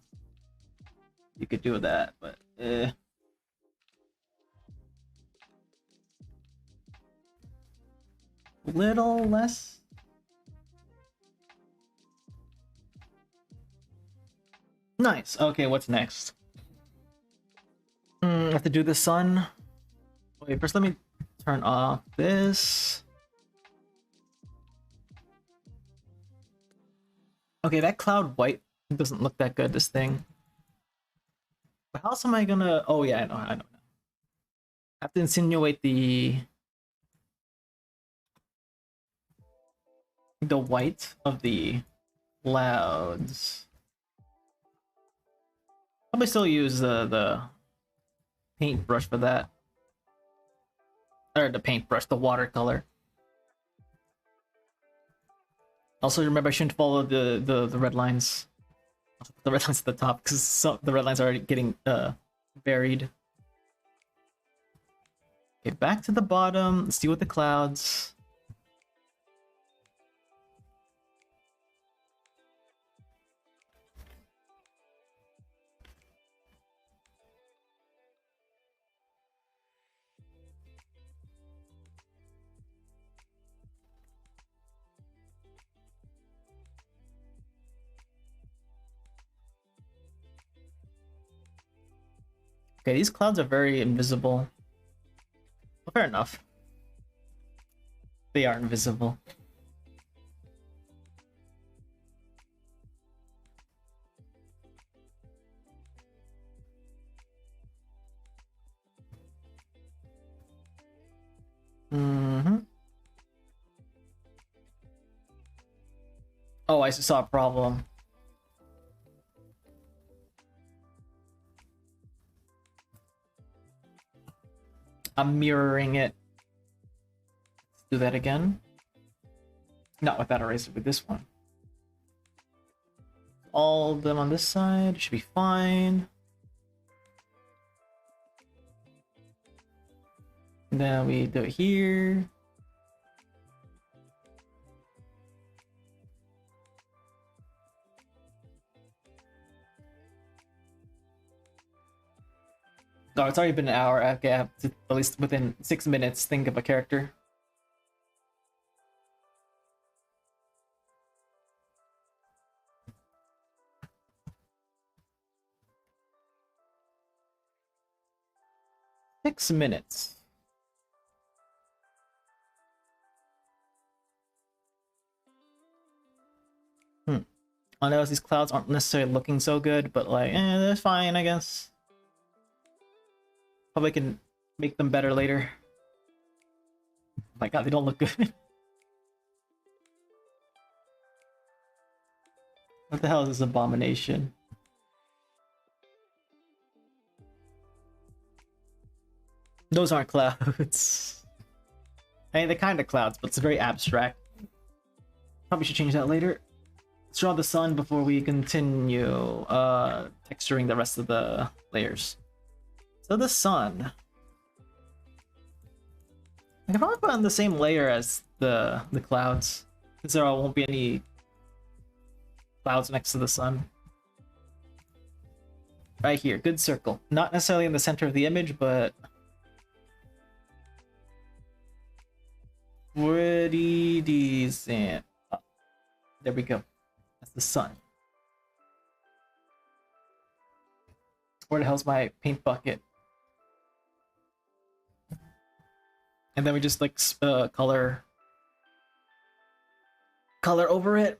You could do that, but little less. Nice. Okay, what's next? I have to do the sun. Wait, first let me turn off this. Okay, that cloud white doesn't look that good, this thing. But how else am I gonna... Oh yeah, I know. I have to insinuate the white of the clouds. Probably still use the paintbrush for that. Or the paintbrush, the watercolor. Also remember I shouldn't follow the red lines. The red lines at the top, because the red lines are already getting buried. Okay, back to the bottom. Let's deal with the clouds. Okay, these clouds are very invisible. Well, fair enough. They are invisible. Mm-hmm. Oh, I saw a problem. I'm mirroring it. Let's do that again. Not with that eraser, with this one. All of them on this side should be fine. And then we do it here. Oh, it's already been an hour. Okay, I have to, at least within 6 minutes, think of a character. Six minutes. I know these clouds aren't necessarily looking so good, but like, they're fine, I guess. Probably can make them better later. Oh my god, they don't look good. What the hell is this abomination? Those aren't clouds. I mean, they're kind of clouds, but it's very abstract. Probably should change that later. Let's draw the sun before we continue texturing the rest of the layers. So the sun. I can probably put on the same layer as the clouds. Because there won't be any clouds next to the sun. Right here, good circle. Not necessarily in the center of the image, but pretty decent. Oh, there we go. That's the sun. Where the hell's my paint bucket? And then we just like color over it.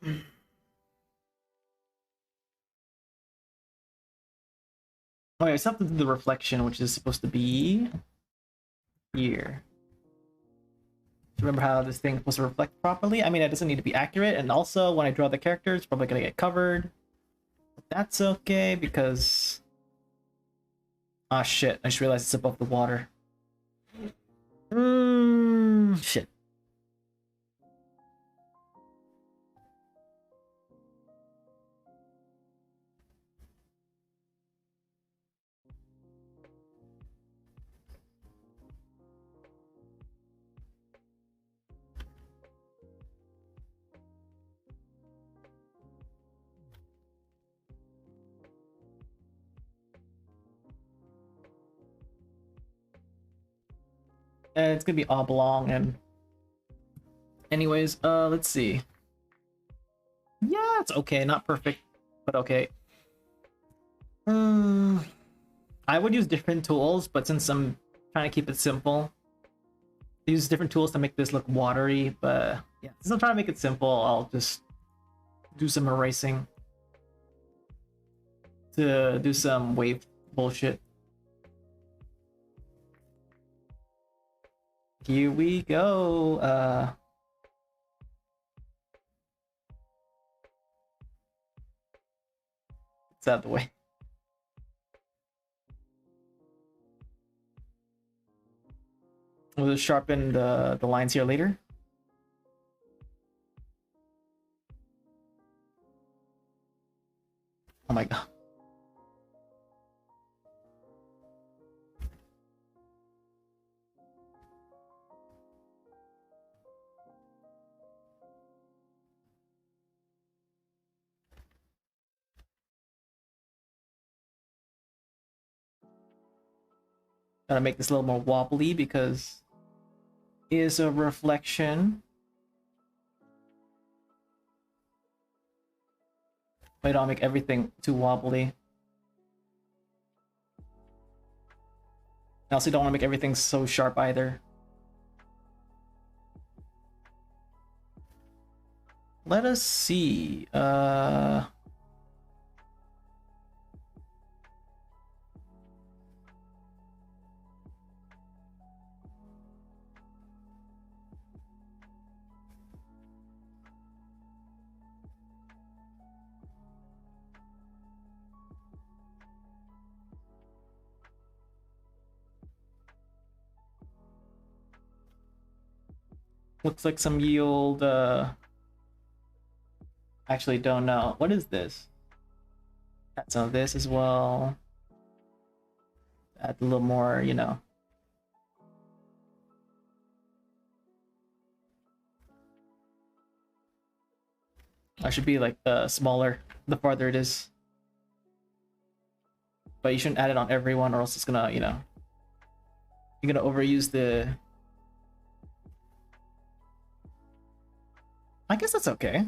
Oh yeah, it's up to the reflection, which is supposed to be here. Remember how this thing is supposed to reflect properly? I mean, it doesn't need to be accurate, and also when I draw the character, it's probably gonna get covered. But that's okay because ah shit! I just realized it's above the water. Shit. And it's gonna be oblong and anyways, let's see. Yeah, it's okay, not perfect, but okay. I would use different tools, but since I'm trying to keep it simple, use different tools to make this look watery, but yeah, since I'm trying to make it simple, I'll just do some erasing to do some wave bullshit. Here we go. It's out of the way. We'll just sharpen the lines here later. Oh my god. Gotta make this a little more wobbly because it is a reflection. But I don't make everything too wobbly. I also don't want to make everything so sharp either. Let us see. Looks like some yield, actually don't know. What is this? Add some of this as well. Add a little more, you know. I should be like smaller the farther it is. But you shouldn't add it on everyone or else it's gonna, you know, you're gonna overuse the... I guess that's okay.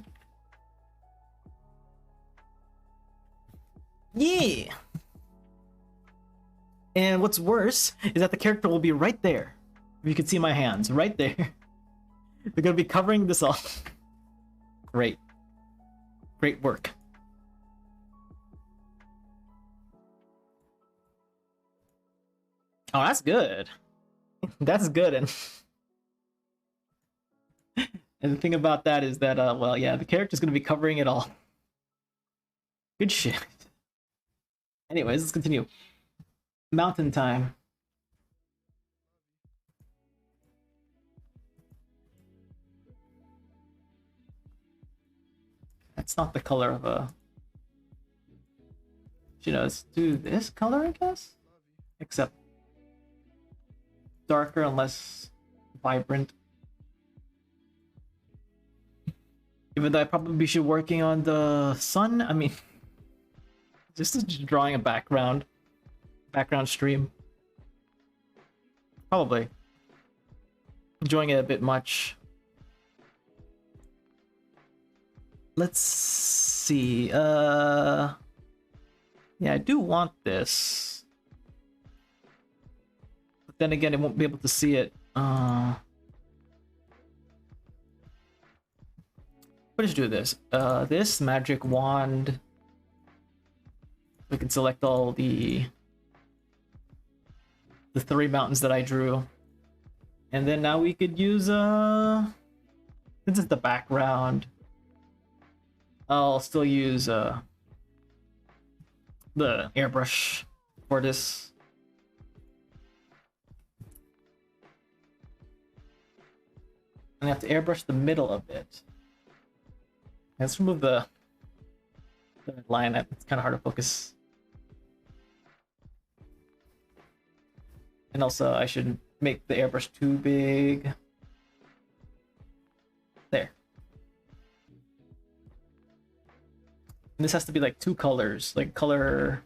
Yeah! And what's worse is that the character will be right there. You can see my hands, right there. They're gonna be covering this all. Great. Great work. Oh, that's good. That's good. And the thing about that is that, well, yeah, the character's gonna be covering it all. Good shit. Anyways, let's continue. Mountain time. That's not the color of a... You know, let's do this color, I guess? Except darker and less vibrant. Even though I probably should be working on the sun. I mean, just drawing a background stream. Probably enjoying it a bit much. Let's see. Yeah, I do want this, but then again, I won't be able to see it. Let's do this. This magic wand. We can select all the 3 mountains that I drew, and then now we could use since it's the background, I'll still use the airbrush for this. And I have to airbrush the middle of it. Let's remove the line. It's kind of hard to focus. And also, I shouldn't make the airbrush too big. There. And this has to be like 2 colors, like color,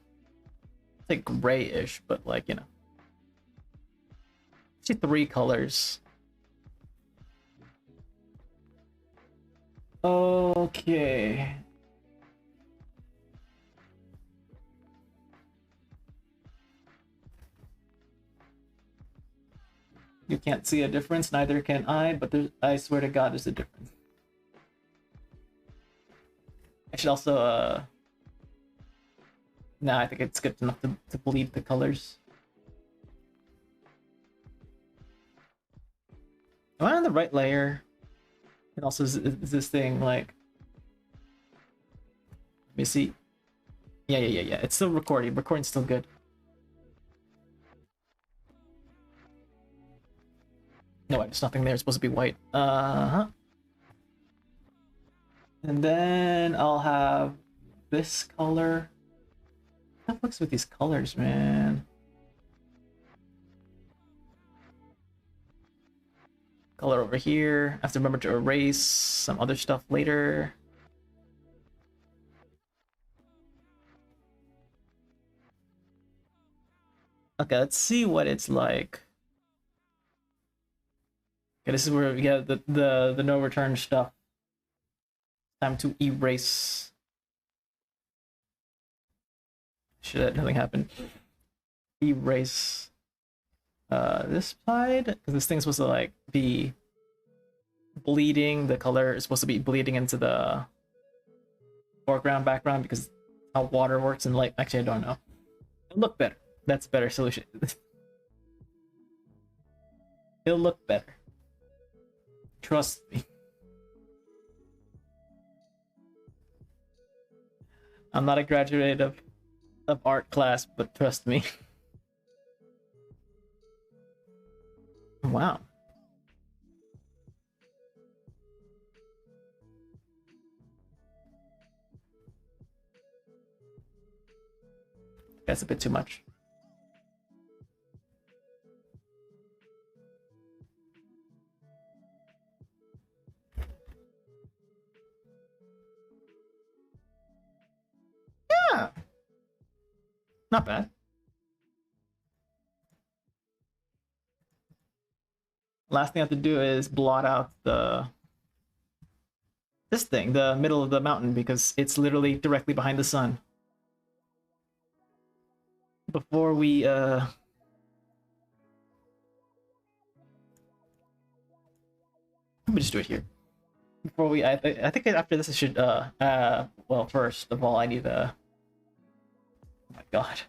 it's like grayish, but like, you know, actually 3 colors. Okay. You can't see a difference, neither can I, but I swear to God, there's a difference. I should also, nah, I think it's good enough to bleed the colors. Am I on the right layer? And also, is this thing like... Let me see. Yeah. It's still recording. Recording's still good. No, there's nothing there. It's supposed to be white. And then I'll have this color. What looks with these colors, man? Color over here. I have to remember to erase some other stuff later. Okay, let's see what it's like. Okay, this is where we get the no return stuff. Time to erase. Shit, nothing happened. Erase this side, because this thing's supposed to like be bleeding. The color is supposed to be bleeding into the foreground, background, because how water works and light. Actually, I don't know. It'll look better. That's a better solution. It'll look better. Trust me. I'm not a graduate of art class, but trust me. Wow. That's a bit too much. Yeah. Not bad. Last thing I have to do is blot out this thing, the middle of the mountain, because it's literally directly behind the sun. Before we let me just do it here. Before we I think after this I should well, first of all I need oh my god.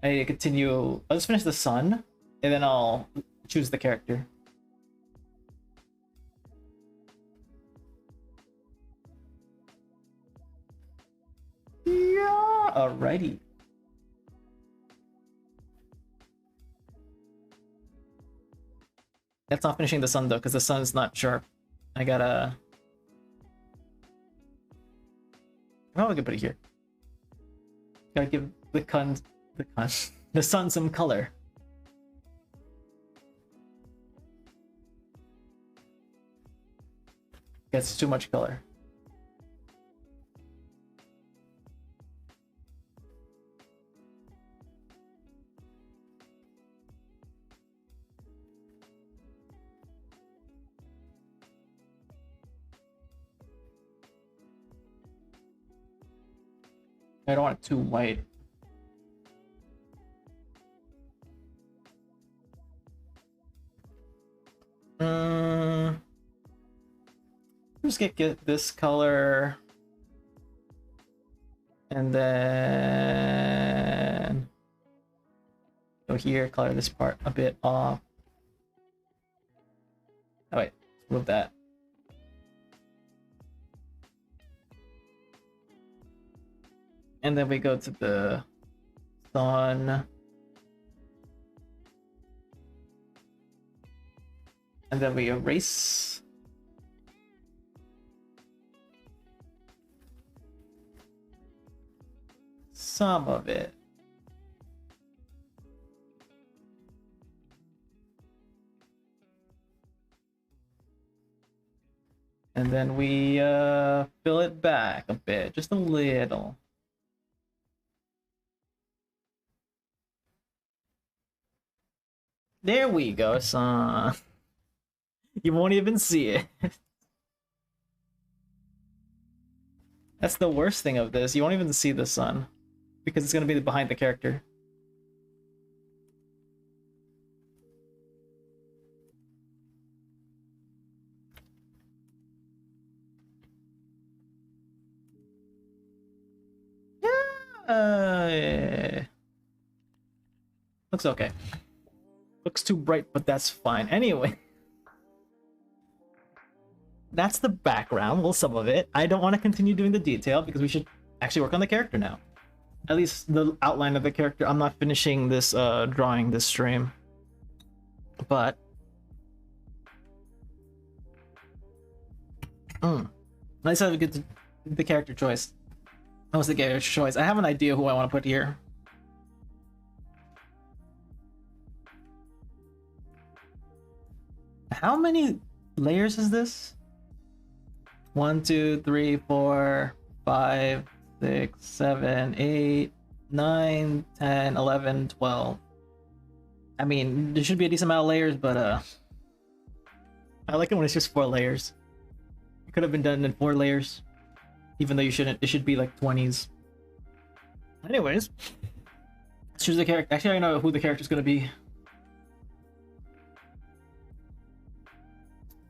I need to continue. I'll just finish the sun and then I'll choose the character. Yeah, alrighty. That's not finishing the sun though, because the sun's not sharp. I gotta... Oh, we can put it here. Gotta give the sun some color. gets too much color. I don't want it too white. Just get this color, and then go here, color this part a bit off. Oh wait, let's move that. And then we go to the sun. And then we erase. Some of it. And then we fill it back a bit, just a little. There we go, son. You won't even see it. That's the worst thing of this. You won't even see the sun because it's going to be behind the character. Yeah. Looks okay. Looks too bright, but that's fine. Anyway. That's the background, well, some of it. I don't want to continue doing the detail because we should actually work on the character now. At least the outline of the character. I'm not finishing this drawing this stream. But nice to get the character choice. That was the character choice. I have an idea who I want to put here. How many layers is this? 1, 2, 3, 4, 5, 6, 7, 8, 9, 10, 11, 12. I mean, there should be a decent amount of layers, but I like it when it's just 4 layers. It could have been done in 4 layers, even though you shouldn't. It should be like 20s. Anyways, let's choose the character. Actually, I know who the character's gonna be.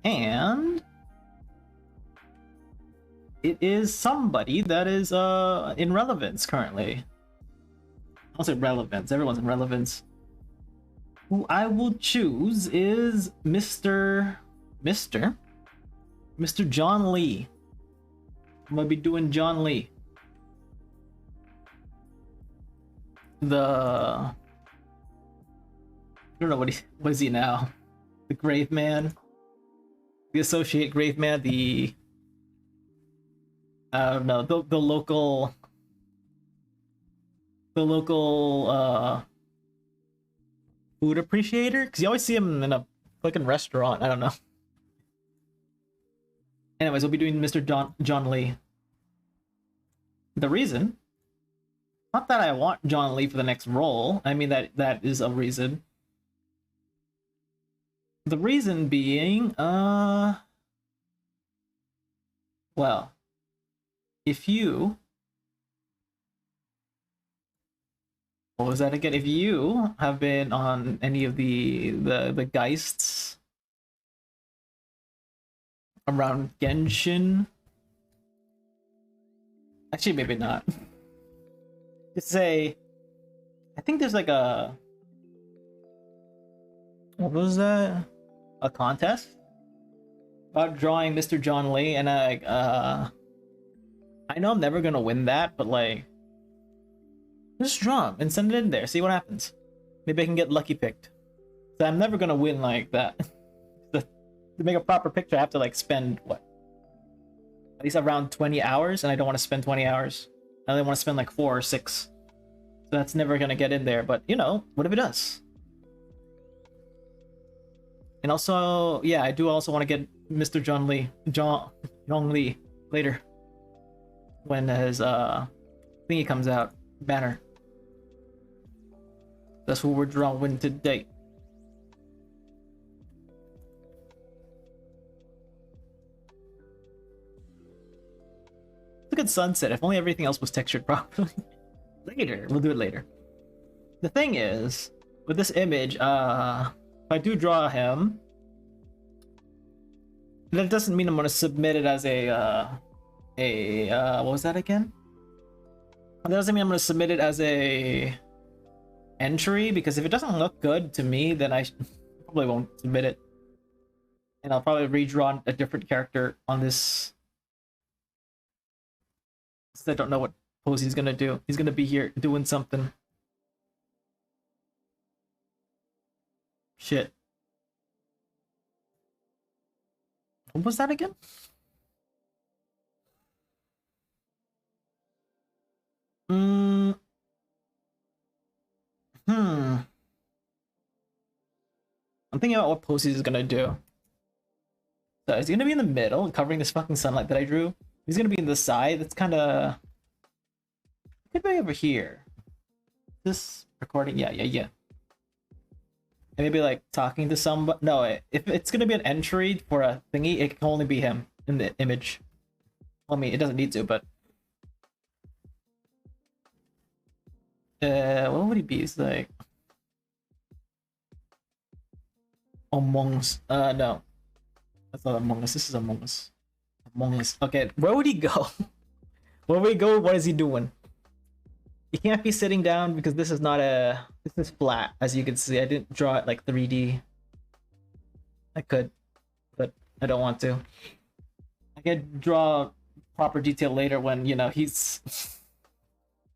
And it is somebody that is in relevance currently. I'll say relevance. Everyone's in relevance. Who I will choose is Mr. John Lee. I'm gonna be doing John Lee. I don't know what is he now? The Grave Man. The Associate Grave Man, I don't know, the local food appreciator, because you always see him in a fucking restaurant. I don't know. Anyways, we'll be doing Mr. John Lee. The reason, not that I want John Lee for the next role. I mean that is a reason. The reason being, well, if you, what was that again? If you have been on any of the Geists around Genshin, actually maybe not. Just say, I think there's like a, what was that? A contest about drawing Mr. John Lee, and I know I'm never gonna win that, but like, just draw him and send it in there, see what happens. Maybe I can get lucky picked. So I'm never gonna win like that. To make a proper picture, I have to like spend what? At least around 20 hours, and I don't want to spend 20 hours. I only want to spend like 4 or 6. So that's never gonna get in there, but you know, what if it does? And also, yeah, I do also want to get Mr. John Lee. Yong Lee later when his thingy comes out, banner. That's what we're drawing today. It's a good sunset. If only everything else was textured properly. Later, we'll do it later. The thing is, with this image, if I do draw him, that doesn't mean I'm gonna submit it as a what was that again? That doesn't mean I'm gonna submit it as a entry, because if it doesn't look good to me, then I probably won't submit it, and I'll probably redraw a different character on this. Because I don't know what pose he's gonna do. He's gonna be here doing something. Shit. What was that again? I'm thinking about what pose he's gonna do. So is he gonna be in the middle, covering this fucking sunlight that I drew? He's gonna be in the side. That's kind of. Could be over here. This recording, yeah. And maybe like talking to somebody. No, if it's gonna be an entry for a thingy, it can only be him in the image. Well, I mean, it doesn't need to, but. What would he be? It's like. Among Us. No. That's not Among Us. This is Among Us. Among Us. Okay, where would he go? Where would he go? What is he doing? He can't be sitting down because this is not a. This is flat, as you can see. I didn't draw it like 3D. I could, but I don't want to. I could draw proper detail later when, you know, he's.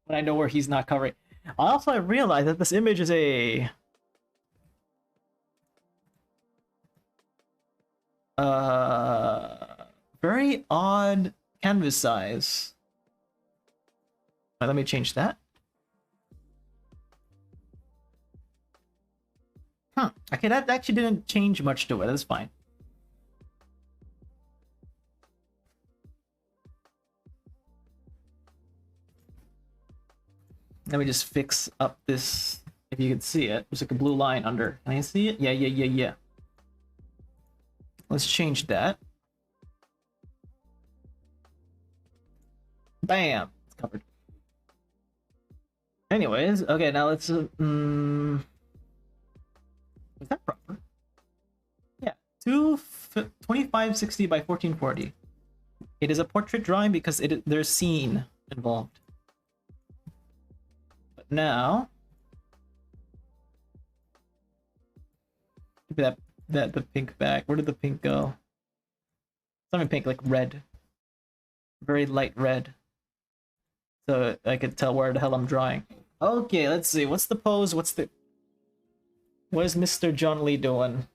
When I know where he's not covering. Also, I realized that this image is a. Very odd canvas size. Let me change that. Okay, that actually didn't change much to it. That's fine. Let me just fix up this. If you can see it, there's like a blue line under. Can I see it? Yeah. Let's change that. Bam! It's covered. Anyways, okay, now let's... is that proper? Yeah, 2560 by 1440. It is a portrait drawing because there's scene involved. But now... Give me the pink back. Where did the pink go? Something pink, like red. Very light red. So I could tell where the hell I'm drawing. Okay, let's see. What's the pose? What is Mr. John Lee doing?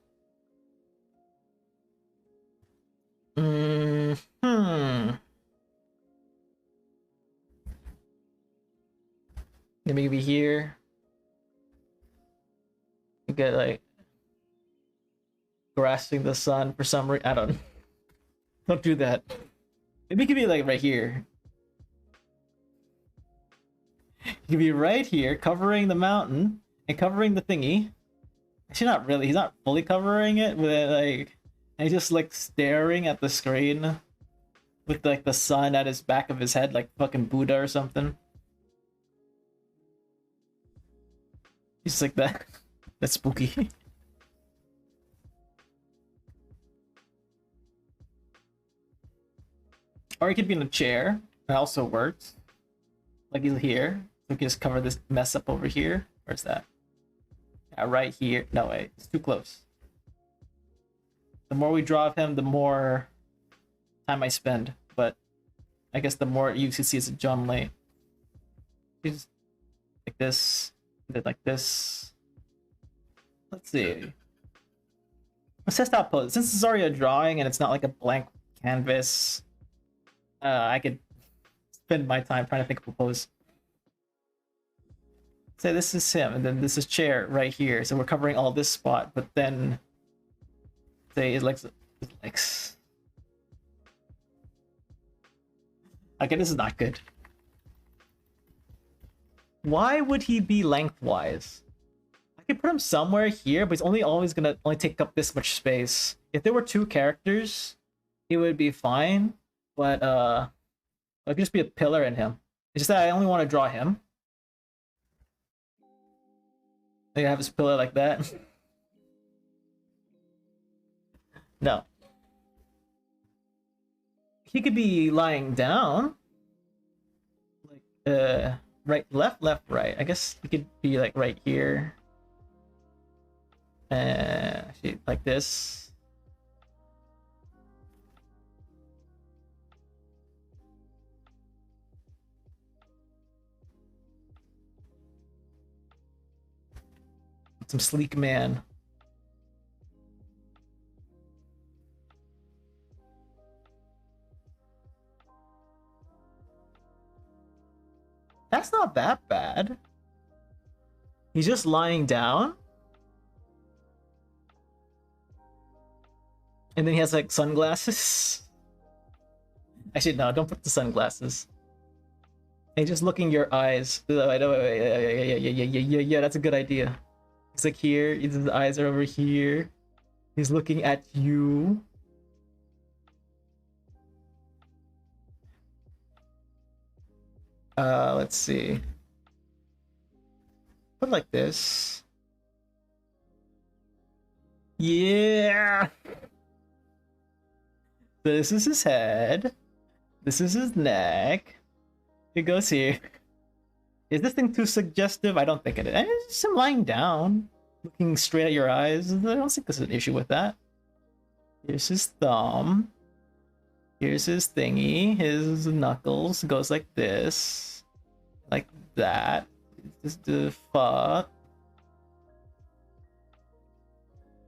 Maybe here. You get like grasping the sun for some reason. I don't do that. Maybe it could be like right here. He could be right here, covering the mountain and covering the thingy. Actually, not really. He's not fully covering it, but like, and he's just like staring at the screen with like the sun at his back of his head, like fucking Buddha or something. He's like that. That's spooky. Or he could be in a chair. That also works. Like he's here. We can just cover this mess up over here. Where's that? Yeah, right here. No, wait. It's too close. The more we draw of him, the more time I spend. But I guess the more you can see it's a John Lee. He's like this. Then like this. Let's see. Let's test out pose. Since it's already a drawing and it's not like a blank canvas, I could spend my time trying to think of a pose. Say this is him, and then this is chair right here. So we're covering all this spot, but then say his legs. Okay, this is not good. Why would he be lengthwise? I could put him somewhere here, but he's always gonna take up this much space. If there were two characters, he would be fine. But it could just be a pillar in him. It's just that I only want to draw him. I have his pillar like that. No. He could be lying down. Like right, left, right. I guess he could be like right here. Actually, like this. Some sleek man. That's not that bad. He's just lying down. And then he has like sunglasses. Actually, no, don't put the sunglasses. And just look in your eyes. Yeah, that's a good idea. He's like here, his eyes are over here. He's looking at you. Let's see. Put it like this. Yeah. This is his head. This is his neck. It goes here. Is this thing too suggestive? I don't think it is. It's just him lying down, looking straight at your eyes. I don't think there's an issue with that. Here's his thumb. Here's his thingy. His knuckles goes like this. Like that. Just the fuck.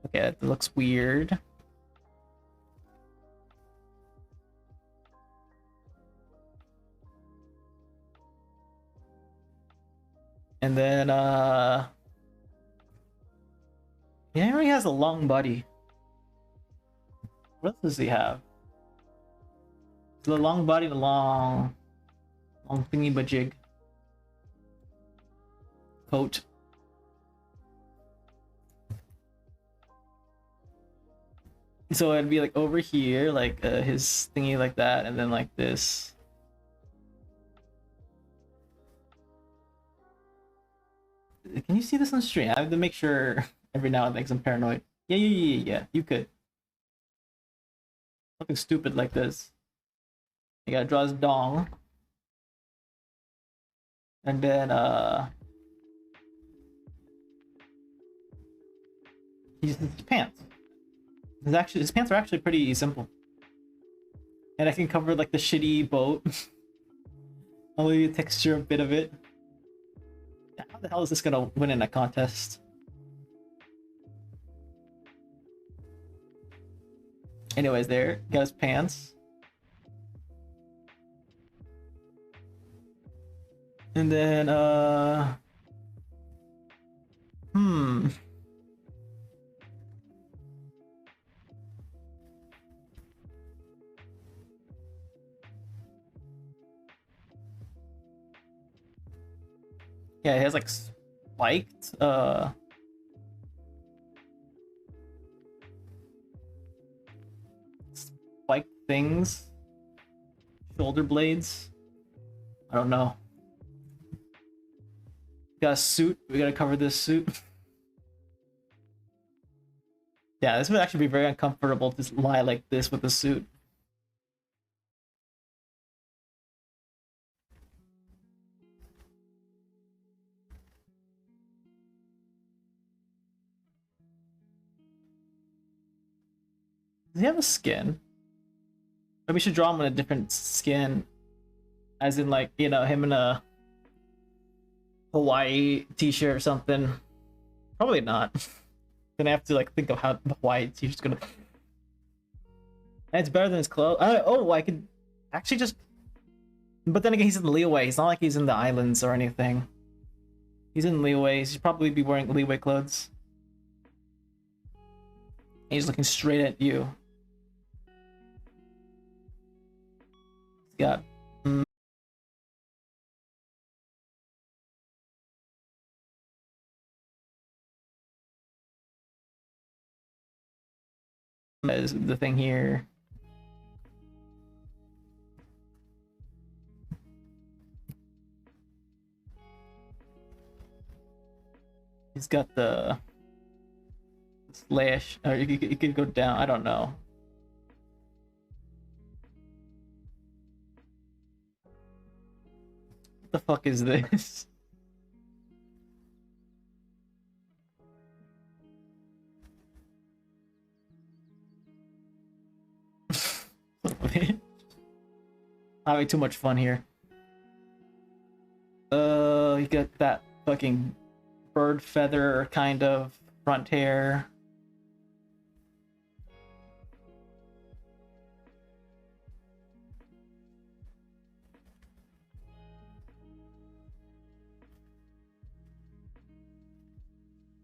Okay, that looks weird. And then, Henry has a long body. What else does he have? The long body, the long thingy majig. Coat. So it'd be like over here, like his thingy like that, and then like this. Can you see this on stream? I have to make sure every now and then 'cause I'm paranoid. Yeah, you could. Looking stupid like this. You gotta draw his dong. And then his pants. His pants are actually pretty simple. And I can cover like the shitty boat. Only texture a bit of it. How the hell is this gonna win in a contest? Anyways, there, got his pants. And then, yeah, it has like spiked, spiked things. Shoulder blades. I don't know. Got a suit. We gotta cover this suit. Yeah, this would actually be very uncomfortable to lie like this with a suit. Does he have a skin? Maybe we should draw him in a different skin. As in, like, you know, him in a Hawaii t-shirt or something. Probably not. Gonna have to, like, think of how the Hawaii t-shirt's gonna... And it's better than his clothes. Oh, I could actually just... But then again, he's in Liyue. It's not like he's in the islands or anything. He's in Liyue. He should probably be wearing Liyue clothes. And he's looking straight at you. He's got Is the thing here. He's got the slash, or you could go down. I don't know. What the fuck is this? Having too much fun here. You got that fucking bird feather kind of front hair.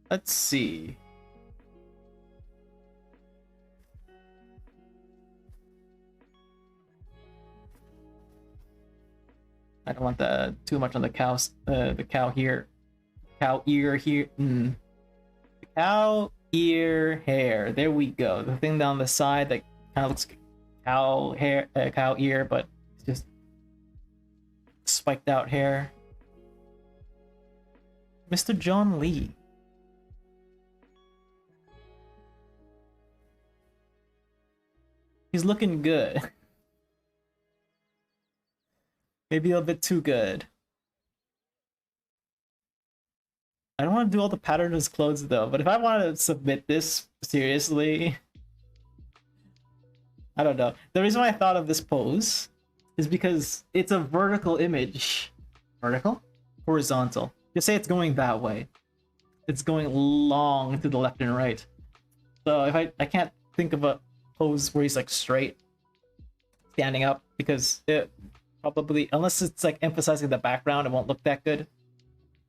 Let's see. I don't want too much on the cow here. Cow ear here. The cow ear hair. There we go. The thing down the side that kind of looks like cow hair, cow ear, but it's just spiked out hair. Mr. John Lee. He's looking good. Maybe a bit too good. I don't want to do all the pattern on his clothes though, but if I want to submit this seriously, I don't know. The reason why I thought of this pose is because it's a vertical image. Vertical? Horizontal. Just say it's going that way. It's going long to the left and right. So if I can't think of a pose where he's like straight, standing up, because it probably, unless it's like emphasizing the background, it won't look that good.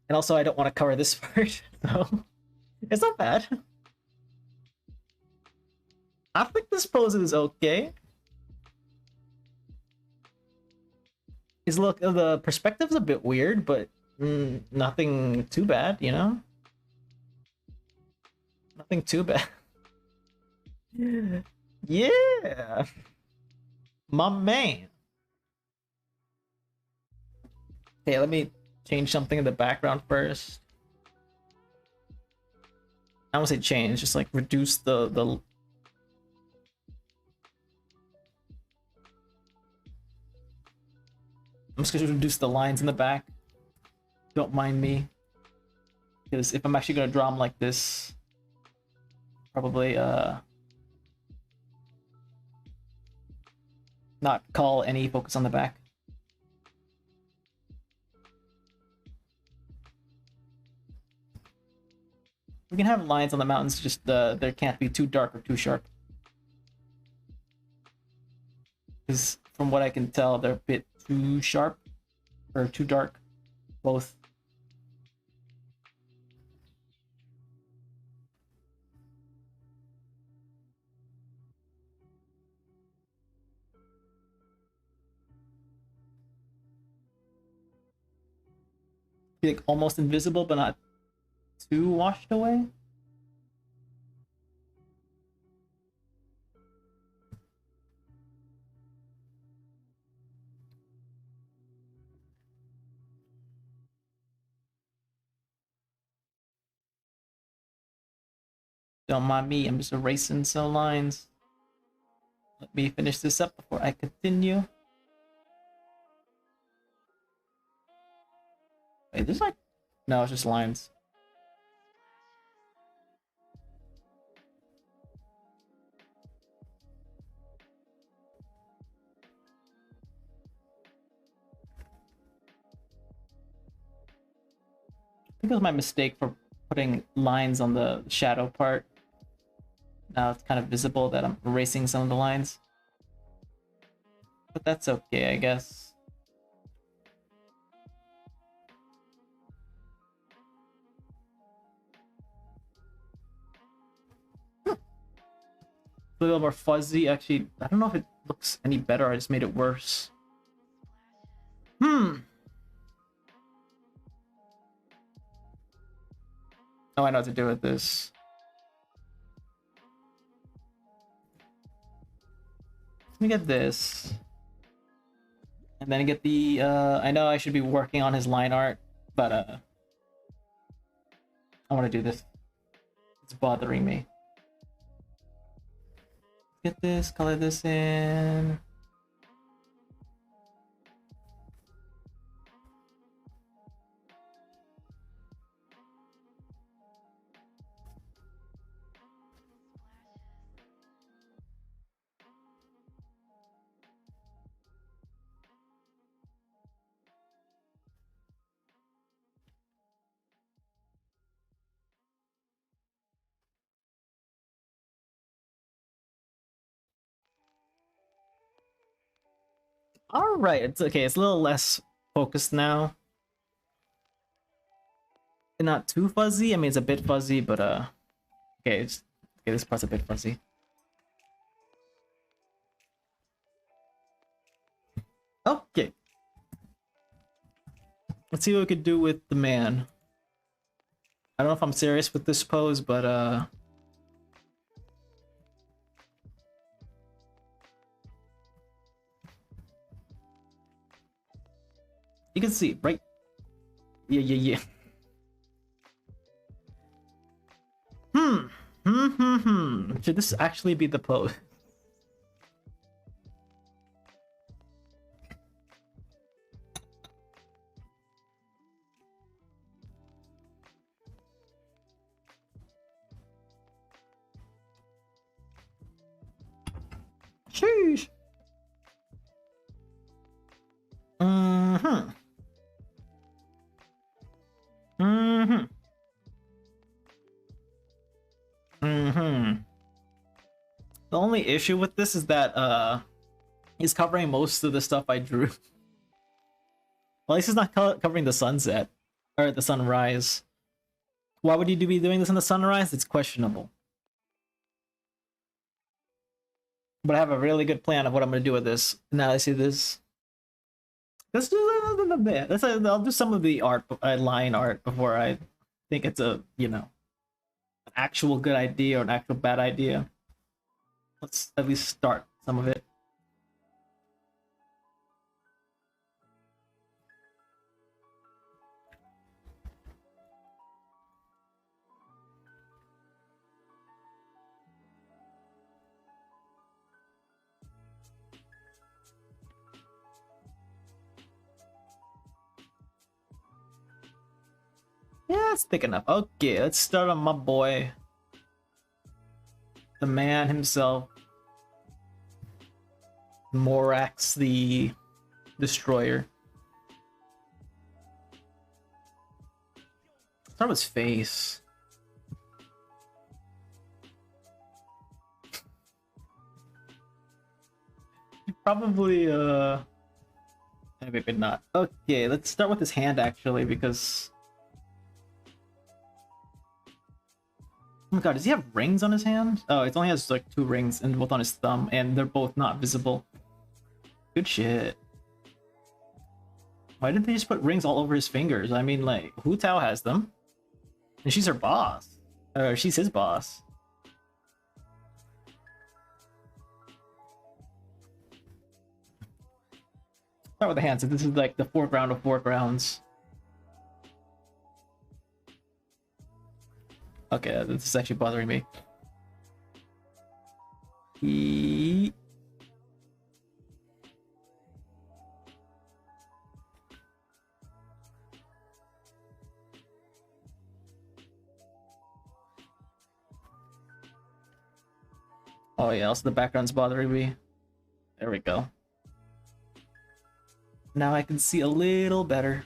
And also I don't want to cover this part, so it's not bad. I think this pose is okay. His look, the perspective's a bit weird, but nothing too bad, you know? Nothing too bad. Yeah! My man! Okay, let me change something in the background first. I don't say change, just like reduce the I'm just gonna reduce the lines in the back. Don't mind me. Because if I'm actually gonna draw them like this, probably not call any focus on the back. We can have lines on the mountains, just there can't be too dark or too sharp. Because from what I can tell, they're a bit too sharp or too dark, both. Like almost invisible, but not too washed away. Don't mind me, I'm just erasing some lines. Let me finish this up before I continue. Wait, there's like... No, it's just lines. I think it was my mistake for putting lines on the shadow part. Now it's kind of visible that I'm erasing some of the lines. But that's okay, I guess. A little more fuzzy, actually. I don't know if it looks any better, I just made it worse. Oh, I know what to do with this. Let me get this. And then get the, I know I should be working on his line art, but, I want to do this. It's bothering me. Get this, color this in. All right, it's okay. It's a little less focused now. And not too fuzzy. I mean, it's a bit fuzzy, but okay. Okay, this part's a bit fuzzy. Okay. Let's see what we could do with the man. I don't know if I'm serious with this pose, but you can see, right? Yeah. Should this actually be the pose? Sheesh. The only issue with this is that he's covering most of the stuff I drew. Well, at least he's not covering the sunset or the sunrise. Why would you be doing this in the sunrise? It's questionable. But I have a really good plan of what I'm gonna do with this. Now I see this. Let's do a bit. I'll do some of the art, line art, before I think it's a, you know, an actual good idea or an actual bad idea. Let's at least start some of it. Yeah, it's thick enough. Okay, let's start on my boy. The man himself. Morax the Destroyer. Start with his face. Probably, maybe not. Okay, let's start with his hand actually, because... Oh my god, does he have rings on his hand? Oh, it only has like 2 rings, and both on his thumb, and they're both not visible. Good shit. Why didn't they just put rings all over his fingers? I mean, like, Hu Tao has them. And she's her boss. Or she's his boss. Start with the hands, so this is like the foreground of foregrounds. Okay, this is actually bothering me. Oh yeah, also the background's bothering me. There we go. Now I can see a little better.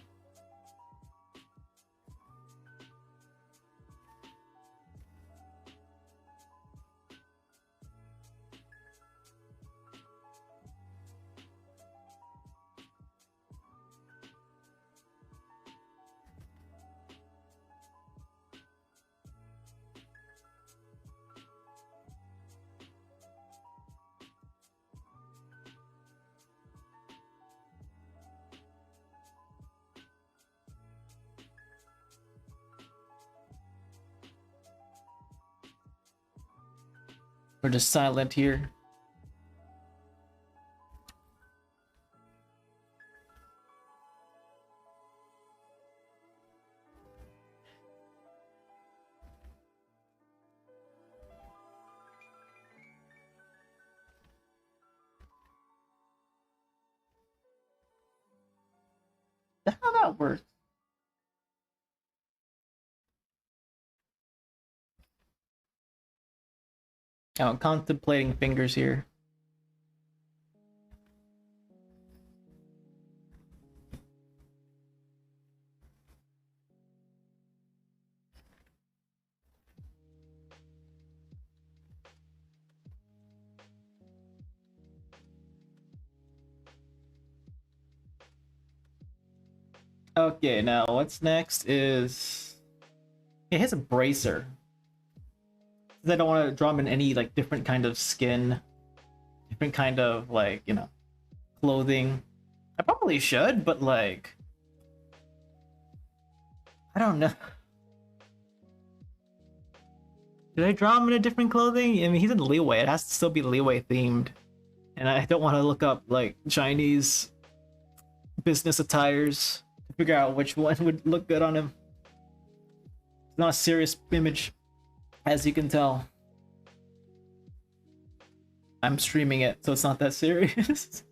We're just silent here. that works. Oh, I'm contemplating fingers here. Okay, now what's next is it has a bracer. I don't want to draw him in any like different kind of skin, different kind of like, you know, clothing. I probably should, but like I don't know. Did I draw him in a different clothing? I mean, he's in Liyue. It has to still be Liyue themed. And I don't want to look up like Chinese business attires to figure out which one would look good on him. It's not a serious image, as you can tell. I'm streaming it, so it's not that serious.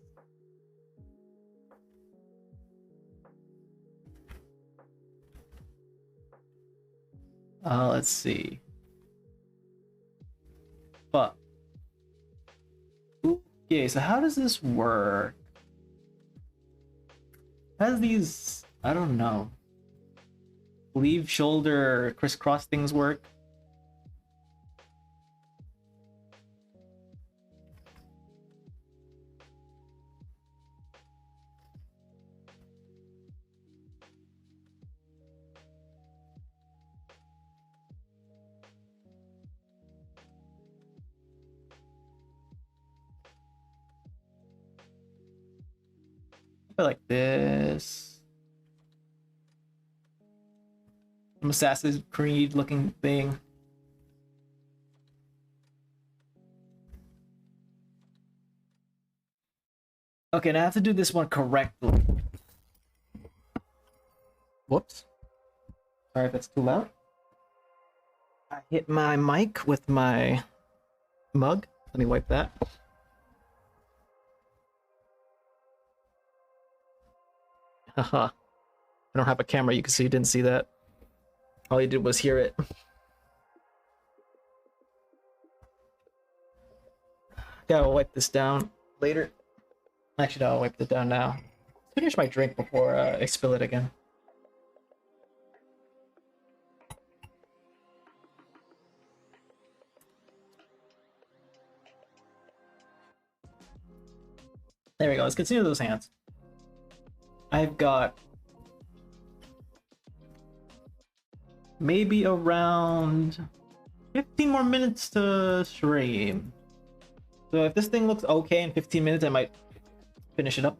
Let's see. But okay, so how does this work? How does these, I don't know, sleeve, shoulder, crisscross things work? Like this. Some Assassin's Creed looking thing. Okay, now I have to do this one correctly. Whoops. Sorry if it's too loud. I hit my mic with my mug. Let me wipe that. Haha. I don't have a camera, you can see you didn't see that. All you did was hear it. Yeah, I'll wipe this down later. Actually, no, I'll wipe it down now. Finish my drink before I spill it again. There we go, let's continue those hands. I've got maybe around 15 more minutes to stream. So if this thing looks okay in 15 minutes, I might finish it up.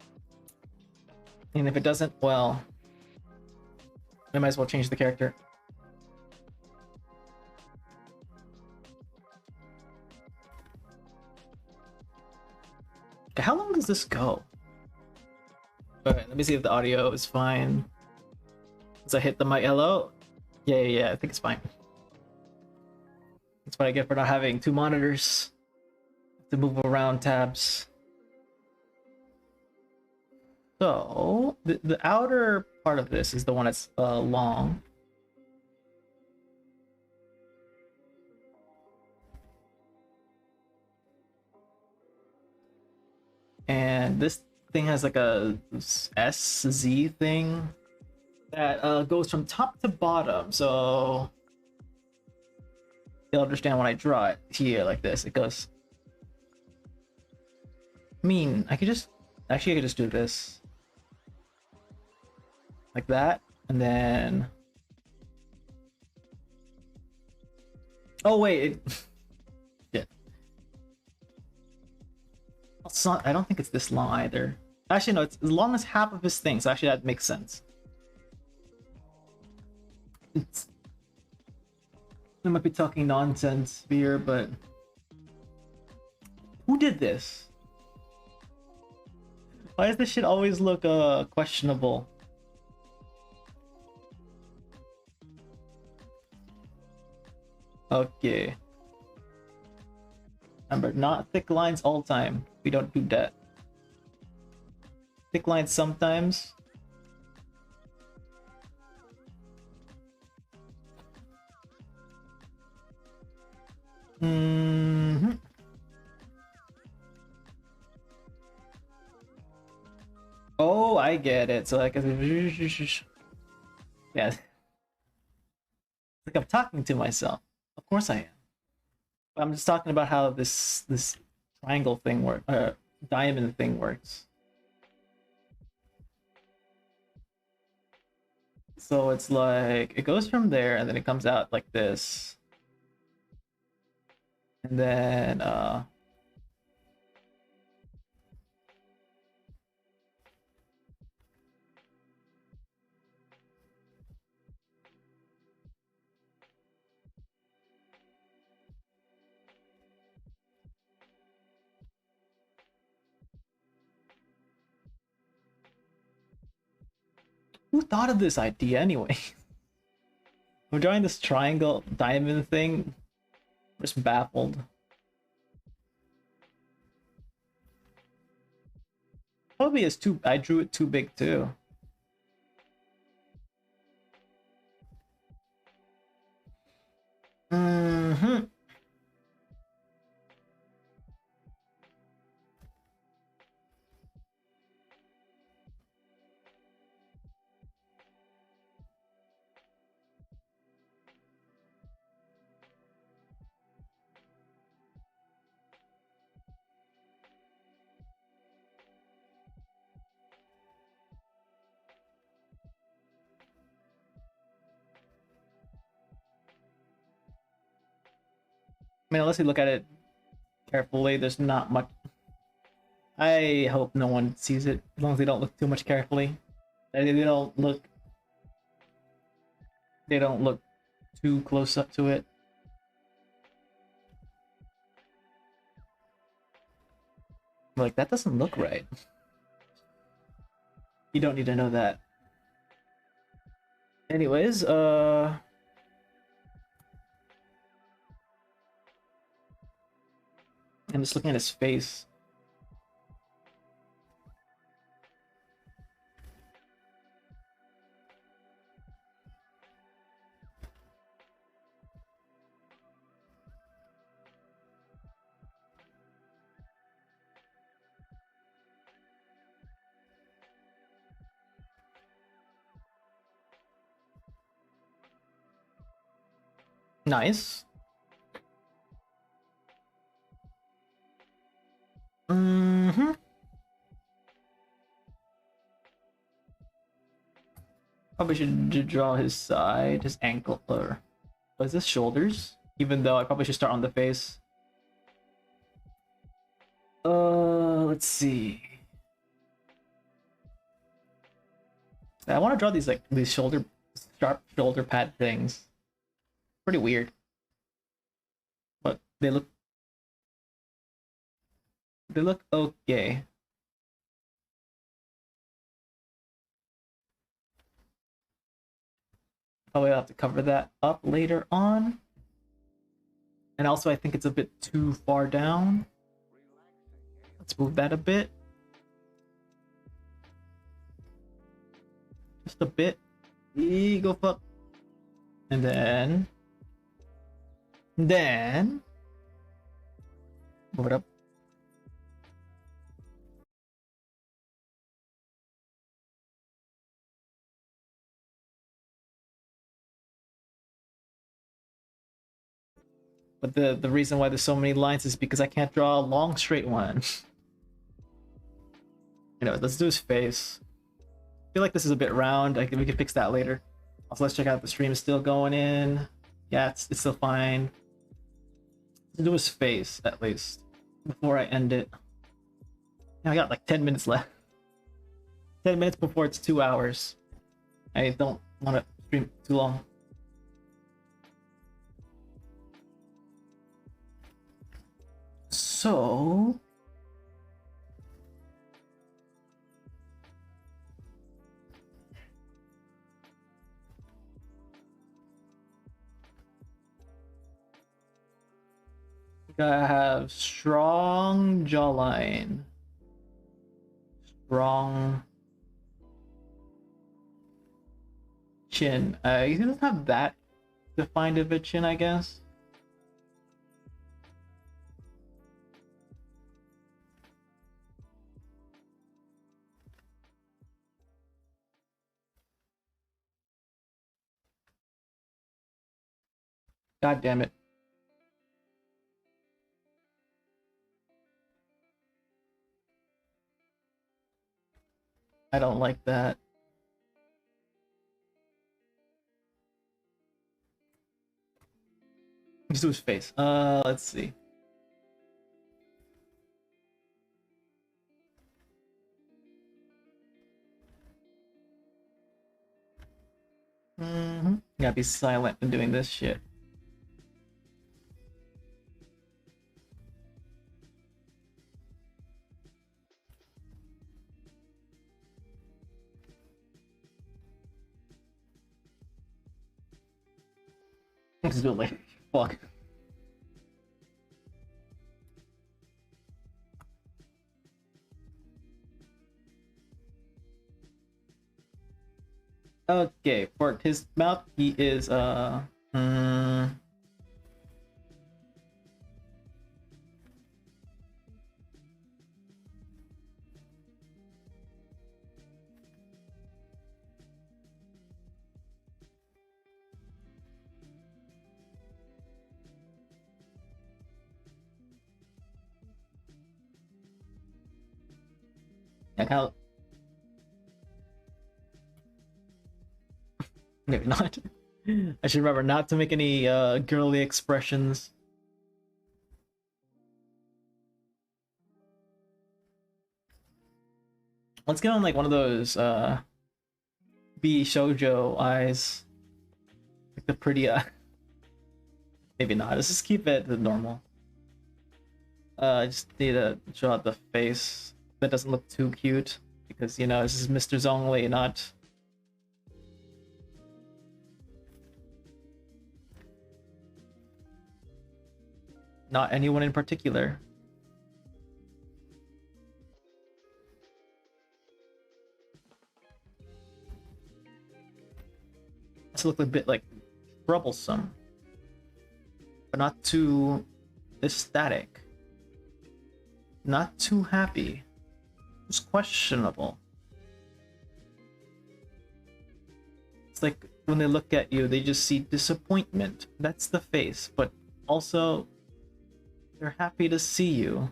And if it doesn't, well, I might as well change the character. Okay, how long does this go? Okay, let me see if the audio is fine. Once I hit the mic, hello? Yeah, I think it's fine. That's what I get for not having two monitors to move around tabs. So, the outer part of this is the one that's long. And this thing has like a SZ thing that goes from top to bottom. So you'll understand when I draw it here like this. It goes. I mean, I could just do this like that, and then. Oh wait. Yeah. It's not, I don't think it's this long either. Actually, no, it's as long as half of his thing, so actually that makes sense. I might be talking nonsense here, but who did this? Why does this shit always look questionable? Okay. Remember, not thick lines all time. We don't do that. Thick lines sometimes. Mm-hmm. Oh, I get it. So like, yeah, like I'm talking to myself. Of course I am. I'm just talking about how this triangle thing works, diamond thing works. So it's like it goes from there and then it comes out like this. And then who thought of this idea anyway? I'm drawing this triangle diamond thing. I'm just baffled. Probably is too. I drew it too big too. Mm-hmm. I mean, unless you look at it carefully, there's not much. I hope no one sees it as long as they don't look too much carefully. They don't look. They don't look too close up to it. Like that doesn't look right. You don't need to know that. Anyways, I'm just looking at his face. Nice. Mm-hmm. Probably should draw his side, his ankle, or was this shoulders? Even though I probably should start on the face. Let's see. I want to draw these shoulder sharp shoulder pad things. Pretty weird, but they look okay. Probably have to cover that up later on. And also, I think it's a bit too far down. Let's move that a bit. Just a bit. Go fuck. And then move it up. But the reason why there's so many lines is because I can't draw a long straight one. Let's do his face. I feel like this is a bit round. We can fix that later. Also, let's check out if the stream is still going in. Yeah, it's still fine. Let's do his face at least before I end it. I got like 10 minutes left. 10 minutes before it's 2 hours. I don't want to stream too long. So I have strong jawline, strong chin. He doesn't have that defined of a chin, I guess. God damn it. I don't like that. Just do his face. Let's see. Gotta be silent when doing this shit. Just do it like fuck. Okay, for his mouth, he is like how maybe not. I should remember not to make any girly expressions. Let's get on like one of those B shoujo eyes. Like the pretty maybe not. Let's just keep it the normal. I just need to draw the face that doesn't look too cute because you know this is Mr. Zhongli, not anyone in particular. This look a bit like troublesome, but not too ecstatic, not too happy. It's questionable. It's like when they look at you, they just see disappointment. That's the face, but also they're happy to see you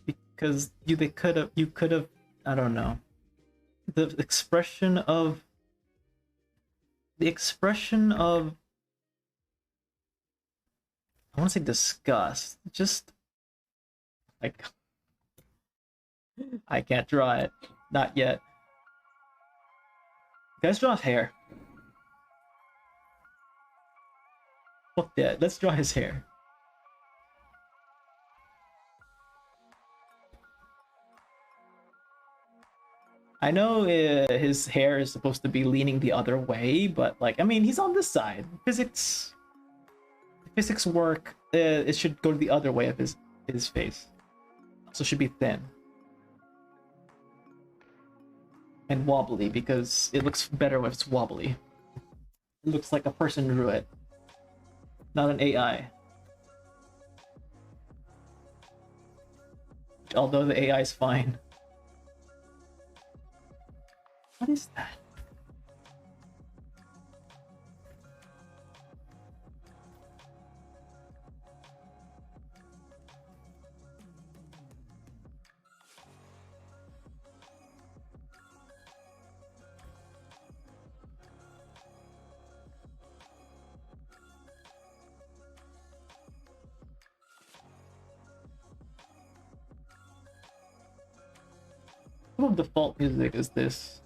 because you could have I don't know. The expression of I want to say disgust. Just like I can't draw it. Not yet. Guys, draw his hair. Fuck that. Let's draw his hair. I know his hair is supposed to be leaning the other way, but like, I mean, he's on this side. Physics work. It should go the other way of his face. So it should be thin and wobbly because it looks better when it's wobbly. It looks like a person drew it, not an AI. Although the AI is fine. What is that? What default music is this?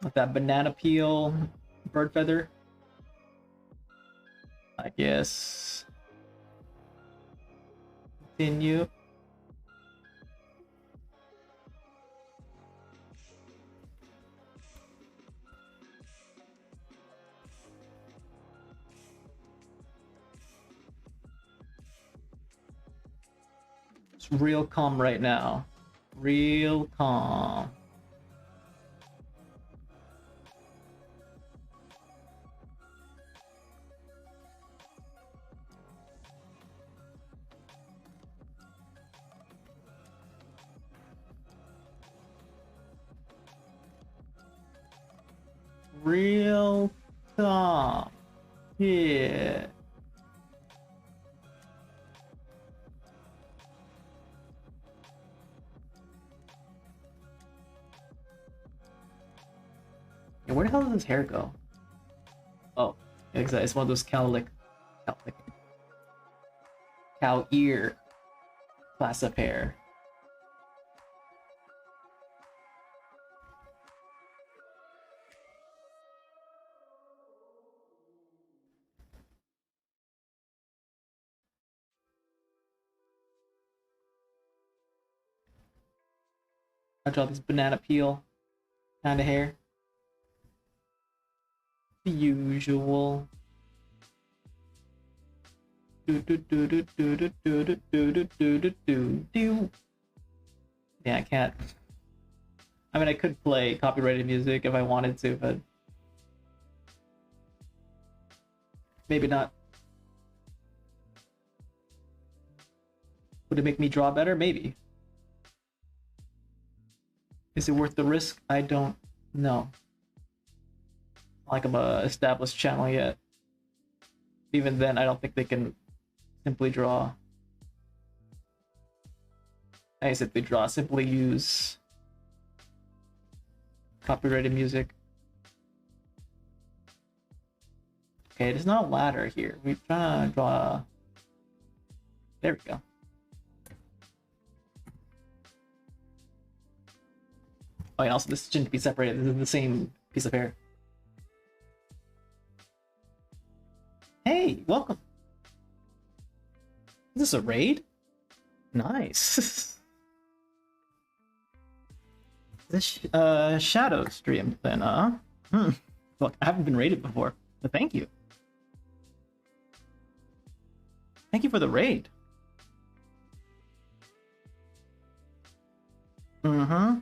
Like that banana peel, bird feather. I guess. Continue. It's real calm right now. Real calm. real talk. Yeah. Yeah, where the hell does his hair go? Oh, exactly. It's one of those cow ear class of hair. I draw this banana peel kind of hair. The usual. Do do do do do do do do do do do do do. Yeah, I can't. I mean, I could play copyrighted music if I wanted to, but maybe not. Would it make me draw better? Maybe. Is it worth the risk? I don't know. Like I'm a established channel yet. Even then, I don't think they can simply draw. I simply draw. Simply use copyrighted music. Okay, there's not a ladder here. We're trying to draw. There we go. Oh, and also this shouldn't be separated. This is the same piece of hair. Hey, welcome. Is this a raid? Nice. This shadow stream then, Look, I haven't been raided before, but thank you. Thank you for the raid. Mm-hmm.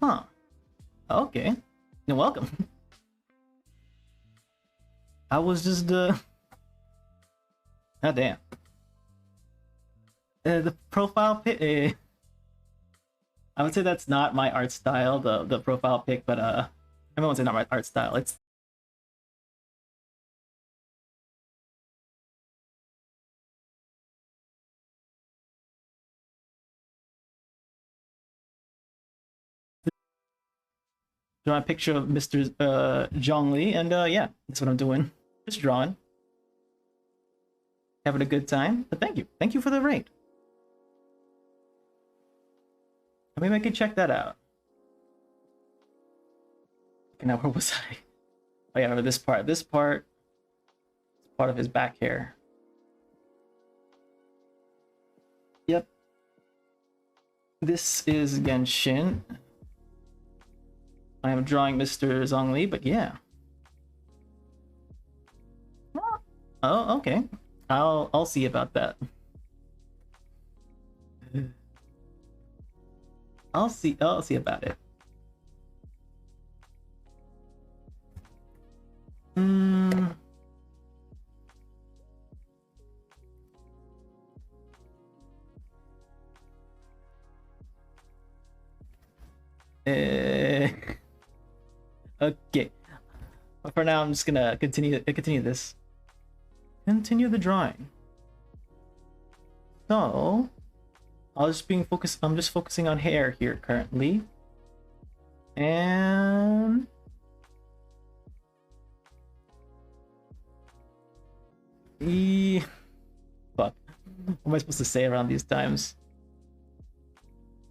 Huh. Okay. You're welcome. I was just oh damn. The profile pic. I would say that's not my art style. The profile pic, but I won't say not my art style. It's draw a picture of Mr. Zhongli, and yeah, that's what I'm doing. Just drawing. Having a good time. But thank you for the raid. Maybe I could check that out. Okay, now where was I? Oh yeah, this part is part of his back hair. Yep. This is Genshin. I am drawing Mr. Zhongli, but yeah. Oh, okay. I'll see about that. I'll see about it. Hmm. Okay. But for now, I'm just gonna continue this. Continue the drawing. So, I'm just focusing on hair here currently. And fuck. What am I supposed to say around these times?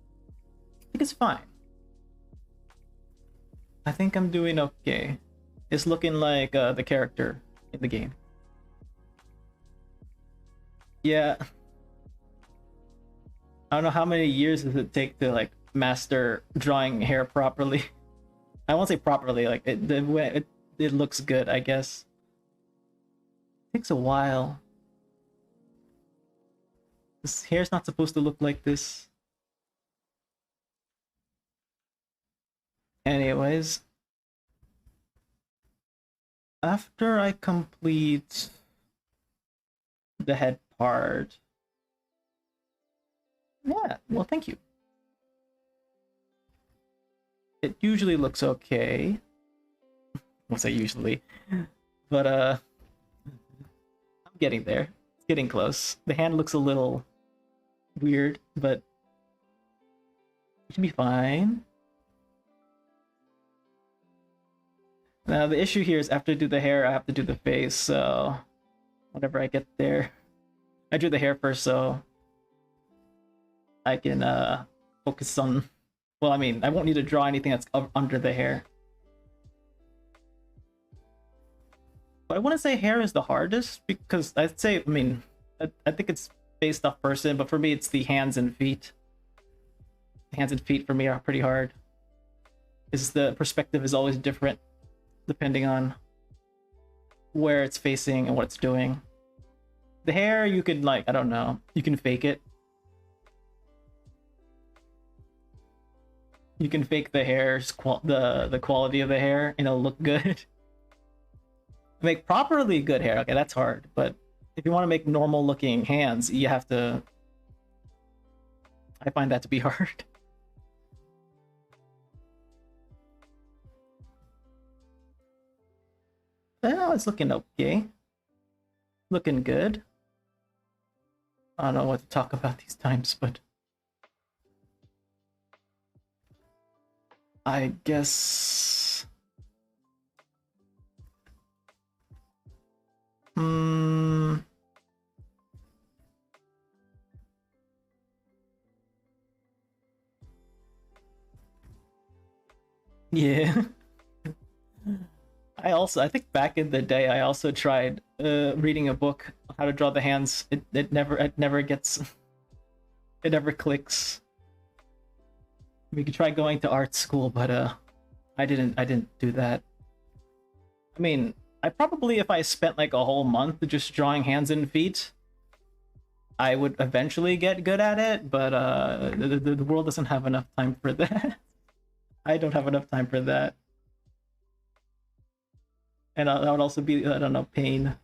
I think it's fine. I think I'm doing okay. It's looking like the character in the game. Yeah. I don't know how many years does it take to like master drawing hair properly. I won't say properly, like the way it looks good, I guess. It takes a while. This hair's not supposed to look like this. Anyways, after I complete the head part, yeah, well, thank you. It usually looks okay. I'll say usually. But I'm getting there. It's getting close. The hand looks a little weird, but it should be fine. Now the issue here is after I do the hair, I have to do the face, so whenever I get there. I do the hair first so I can focus on, well, I mean, I won't need to draw anything that's under the hair. But I wouldn't say hair is the hardest, because I'd say, I mean, I think it's based off person, but for me it's the hands and feet. The hands and feet for me are pretty hard, because the perspective is always different depending on where it's facing and what it's doing. The hair, you could, like, I don't know, you can fake it. You can fake the hair's the quality of the hair and it'll look good. Make properly good hair, okay, that's hard, but if you want to make normal looking hands, you have to, I find that to be hard. Well, it's looking okay. Looking good. I don't know what to talk about these times, but I guess... Yeah. I think back in the day, I also tried reading a book on how to draw the hands. It never gets, it never clicks. We could try going to art school, but I didn't do that. I mean, I probably, if I spent like a whole month just drawing hands and feet, I would eventually get good at it, but the world doesn't have enough time for that. I don't have enough time for that. And that would also be, I don't know, pain.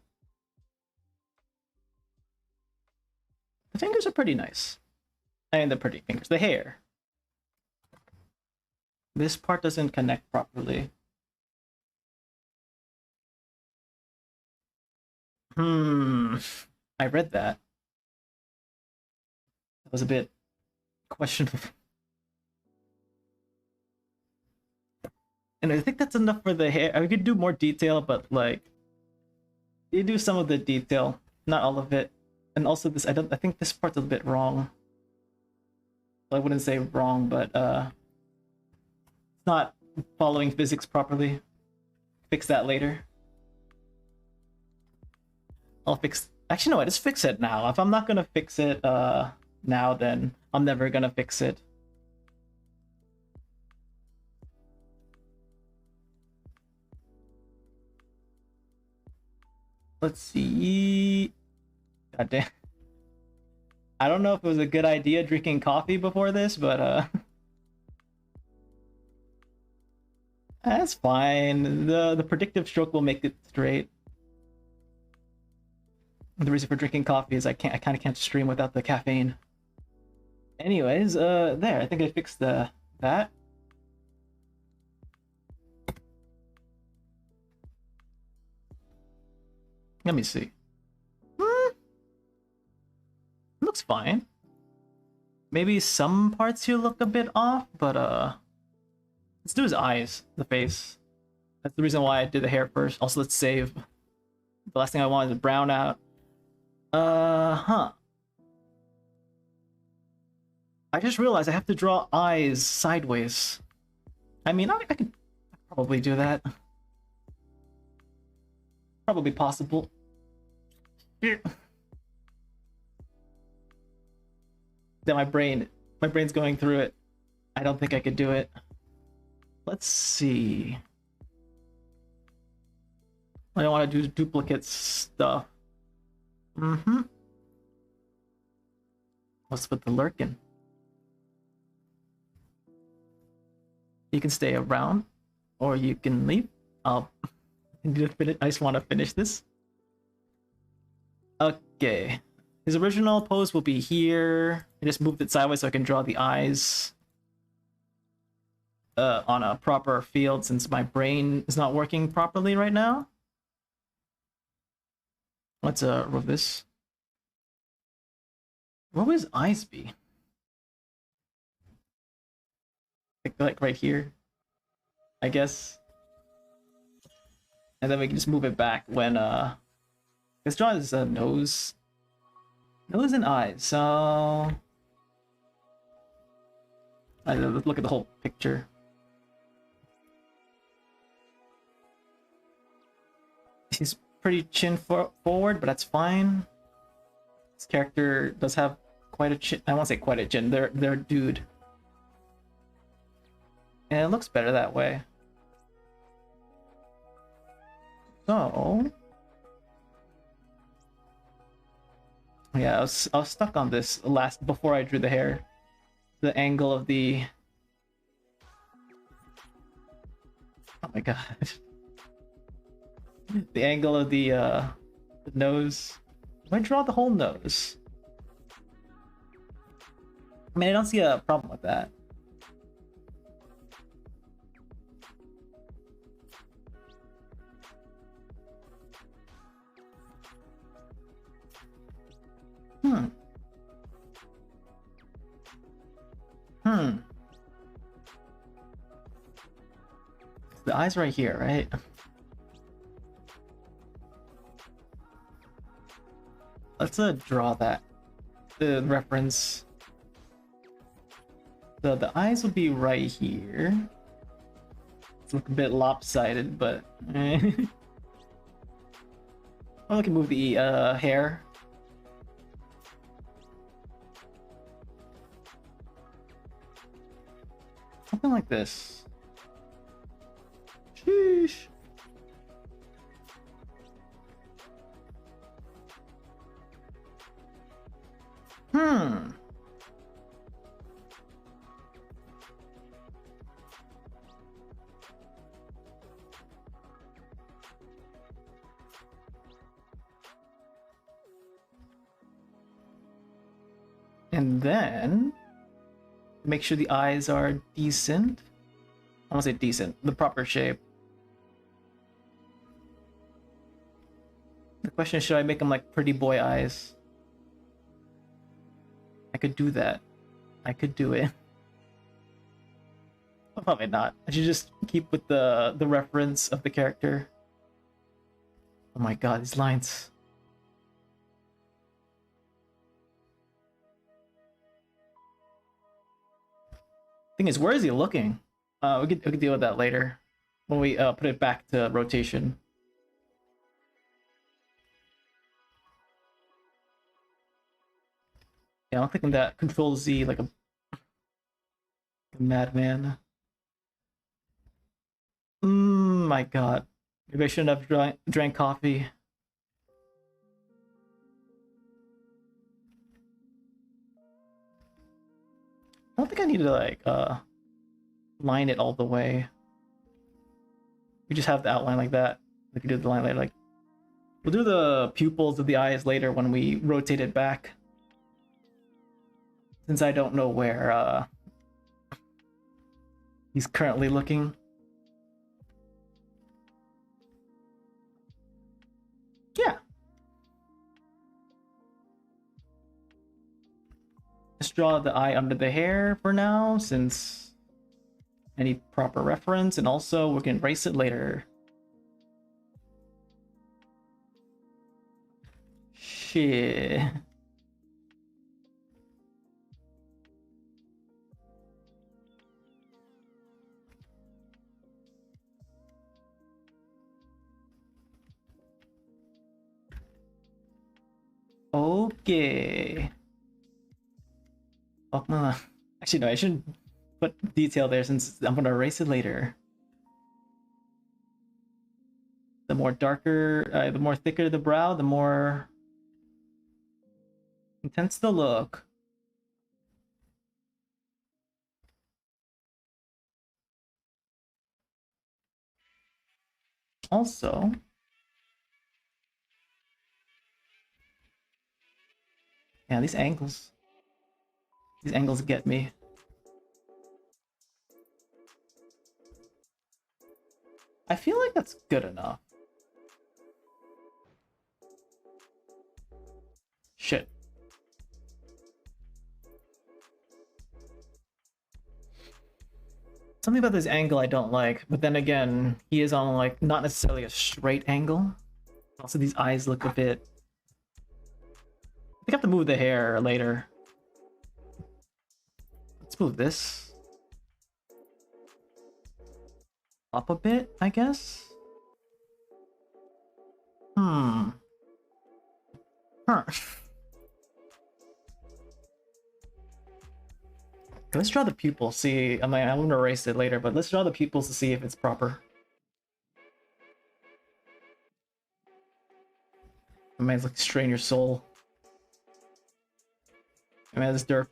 The fingers are pretty nice. I mean, the pretty fingers. The hair. This part doesn't connect properly. I read that. That was a bit questionable. And I think that's enough for the hair. I could do more detail, but like, you do some of the detail, not all of it. And also this, I think this part's a bit wrong. Well, I wouldn't say wrong, but it's not following physics properly. Fix that later. I'll fix, actually no, I just fix it now. If I'm not gonna fix it now, then I'm never gonna fix it. Let's see. God damn. I don't know if it was a good idea drinking coffee before this, but that's fine. The predictive stroke will make it straight. The reason for drinking coffee is I kind of can't stream without the caffeine. Anyways, there, I think I fixed that. Let me see. Looks fine. Maybe some parts here look a bit off, but let's do his eyes, the face. That's the reason why I did the hair first. Also, let's save. The last thing I want is brown out. I just realized I have to draw eyes sideways. I mean, I could probably do that. Probably possible. Then my brain's going through it. I don't think I could do it. Let's see. I don't want to do duplicate stuff. What's with the lurking? You can stay around, or you can leave. I just want to finish this. Okay. His original pose will be here. I just moved it sideways so I can draw the eyes. on a proper field since my brain is not working properly right now. Let's remove this. Where would his eyes be? Like right here, I guess. And then we can just move it back when let's draw his nose and eyes. So let's look at the whole picture. He's pretty forward, but that's fine. This character does have quite a chin. I won't say quite a chin. They're a dude, and it looks better that way. So yeah, I was stuck on this before I drew the hair. The angle of the... Oh my god. The angle of the nose. Do I draw the whole nose? I mean, I don't see a problem with that. The eyes right here, right? Let's draw that. The reference. The eyes will be right here. It's look a bit lopsided, but or we can move the hair. Something like this. Sheesh. And then make sure the eyes are decent. I want to say decent, the proper shape. The question is, should I make them like pretty boy eyes? I could do that. I could do it. Well, probably not. I should just keep with the reference of the character. Oh my god, these lines. Thing is, where is he looking? We could deal with that later when we put it back to rotation. Yeah, I'm clicking that Control Z like a madman. My god. Maybe I shouldn't have drank coffee. I don't think I need to like line it all the way. We just have the outline like that. We can do the line later. Like we'll do the pupils of the eyes later when we rotate it back. Since I don't know where he's currently looking. Yeah. Let's draw the eye under the hair for now, since I need proper reference, and also we can erase it later. Shit. Okay. Oh, no. Actually, no, I shouldn't put detail there since I'm gonna erase it later. The more darker, the more thicker the brow, the more intense the look. Also, yeah, these angles get me. I feel like that's good enough. Shit. Something about this angle I don't like, but then again, he is on like not necessarily a straight angle. Also, these eyes look a bit. I think I have to move the hair later. Let's move this up a bit, I guess. Hmm. Huh. Let's draw the pupil. See, I'm gonna erase it later, but let's draw the pupils to see if it's proper. I might like strain your soul. I mean, this derp.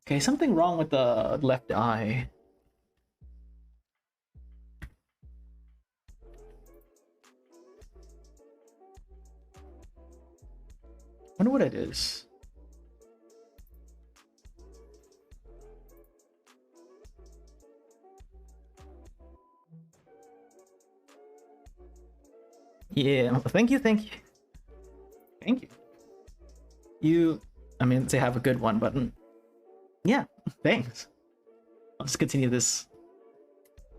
Okay, something wrong with the left eye. Wonder what it is. Yeah, thank you, thank you. Thank you. I mean, say have a good one, but yeah, thanks. I'll just continue this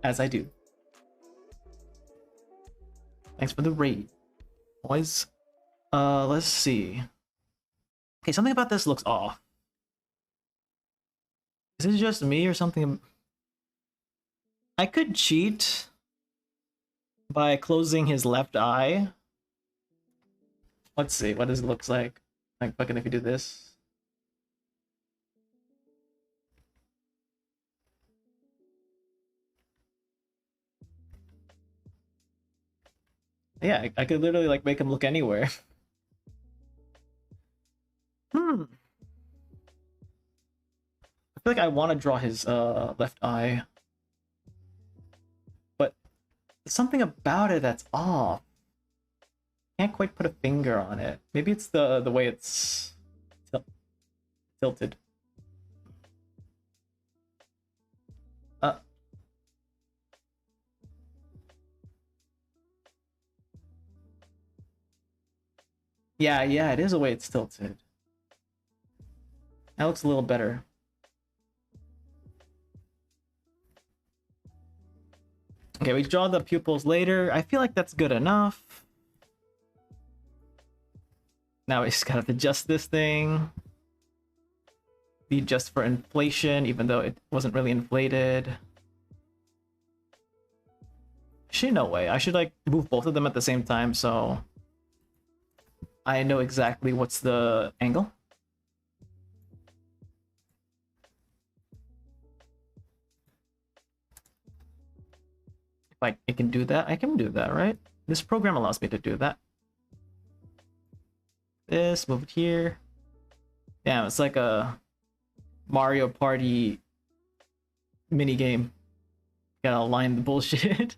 as I do. Thanks for the raid. Boys, let's see. Okay, something about this looks off. Is it just me or something? I could cheat by closing his left eye. Let's see what this looks like. Like, fucking if you do this. Yeah, I could literally like make him look anywhere. Hmm. I feel like I want to draw his left eye, but there's something about it that's off. Can't quite put a finger on it. Maybe it's the way it's tilted. Uh. Yeah, it is the way it's tilted. That looks a little better. Okay, we draw the pupils later. I feel like that's good enough. Now we just gotta adjust this thing. Be just for inflation, even though it wasn't really inflated. Actually, no way. I should like move both of them at the same time, so I know exactly what's the angle. If I can do that, I can do that, right? This program allows me to do that. This, move it here. Damn, it's like a Mario Party mini game. Gotta align the bullshit.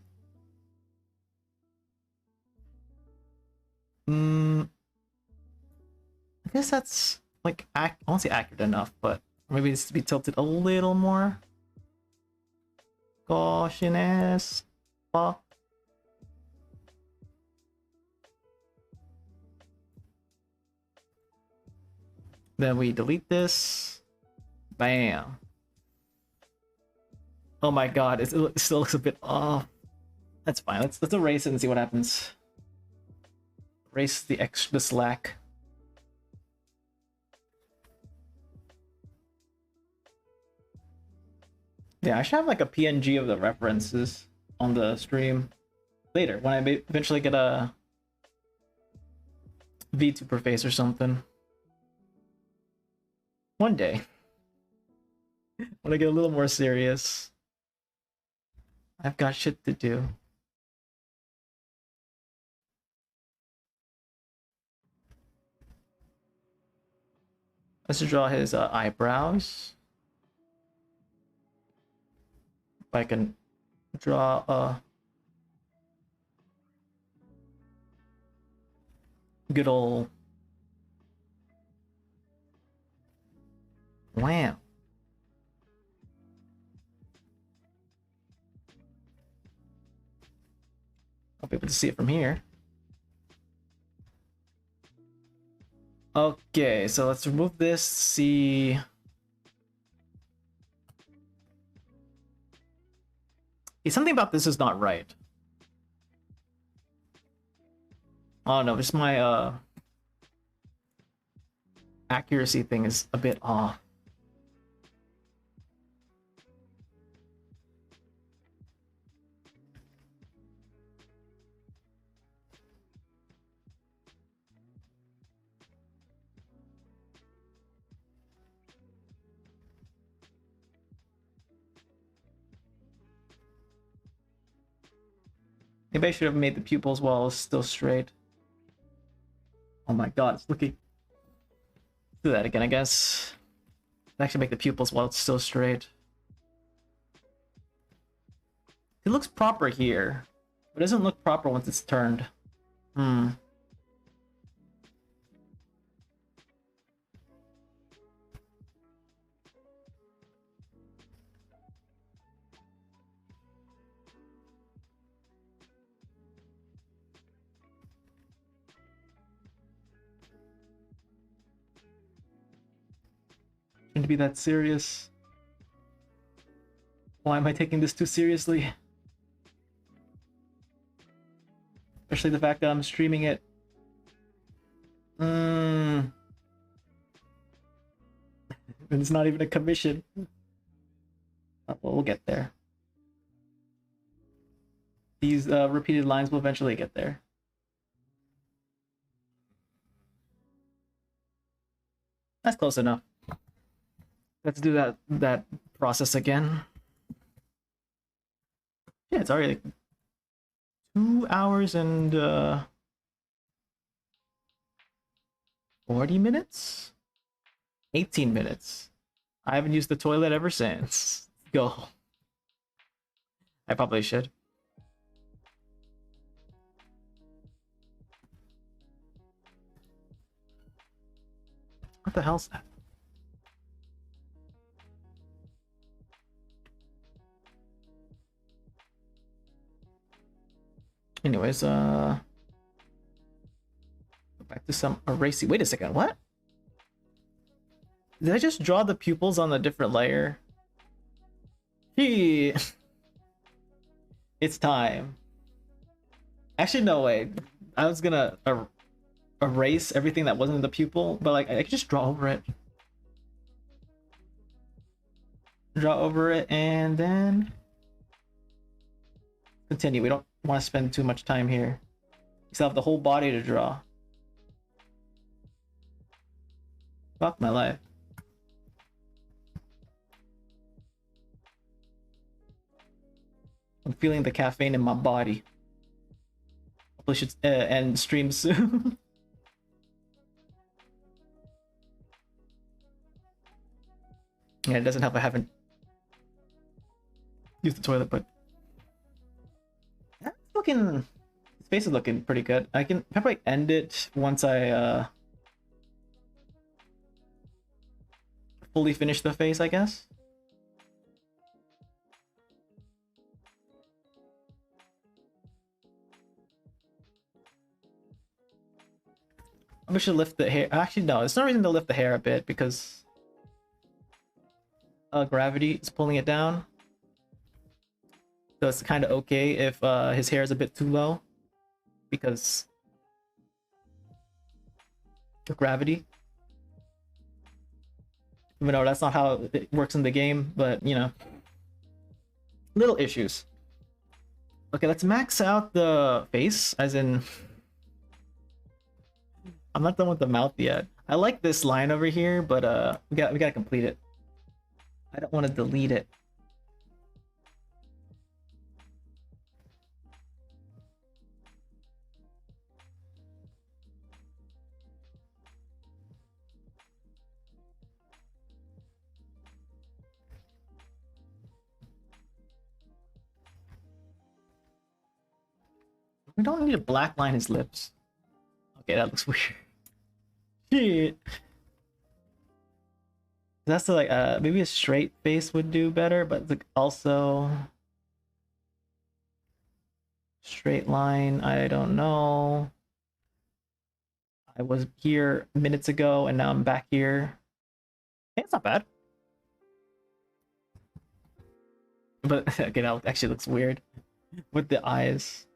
I guess that's like I won't say accurate enough, but maybe it needs to be tilted a little more. Caution as fuck. Then we delete this. Bam. Oh my god, it still looks a bit off. That's fine. Let's erase it and see what happens. Erase the slack. Yeah, I should have like a PNG of the references on the stream later when I eventually get a VTuber face or something. One day. When I get a little more serious. I've got shit to do. Let's draw his eyebrows. If I can draw a good old wham. be able to see it from here. Okay, so let's remove this, see. Something about this is not right. Oh no, just my accuracy thing is a bit off. Maybe I should have made the pupils while it's still straight. Oh my god, it's looking. Do that again, I guess. Actually, make the pupils while it's still straight. It looks proper here, but it doesn't look proper once it's turned. To be that serious. Why am I taking this too seriously? Especially the fact that I'm streaming it. It's not even a commission. Oh, well, we'll get there. These repeated lines will eventually get there. That's close enough. Let's do that process again. Yeah, it's already like 2 hours and 40 minutes? 18 minutes. I haven't used the toilet ever since. Go. I probably should. What the hell's that? Anyways, go back to some erasing. Wait a second, what? Did I just draw the pupils on a different layer? It's time. Actually, no way. I was gonna erase everything that wasn't in the pupil, but like I could just draw over it. Draw over it and then continue. We don't want to spend too much time here. You still have the whole body to draw. Fuck my life. I'm feeling the caffeine in my body. Hopefully should end stream soon. Yeah, it doesn't help I haven't used the toilet, but that's looking, his face is looking pretty good. I can probably end it once I fully finish the face, I guess. I should lift the hair. Actually, no, there's no reason to lift the hair a bit because gravity is pulling it down. So it's kind of okay if his hair is a bit too low because of gravity. Even though that's not how it works in the game, but you know, little issues. Okay, let's max out the face, as in I'm not done with the mouth yet. I like this line over here, but we gotta complete it. I don't want to delete it. We don't need to black line his lips. Okay, that looks weird. Shit. That's like maybe a straight face would do better, but like also Straight line, I don't know. I was here minutes ago and now I'm back here. Hey, it's not bad. But okay, that actually looks weird with the eyes.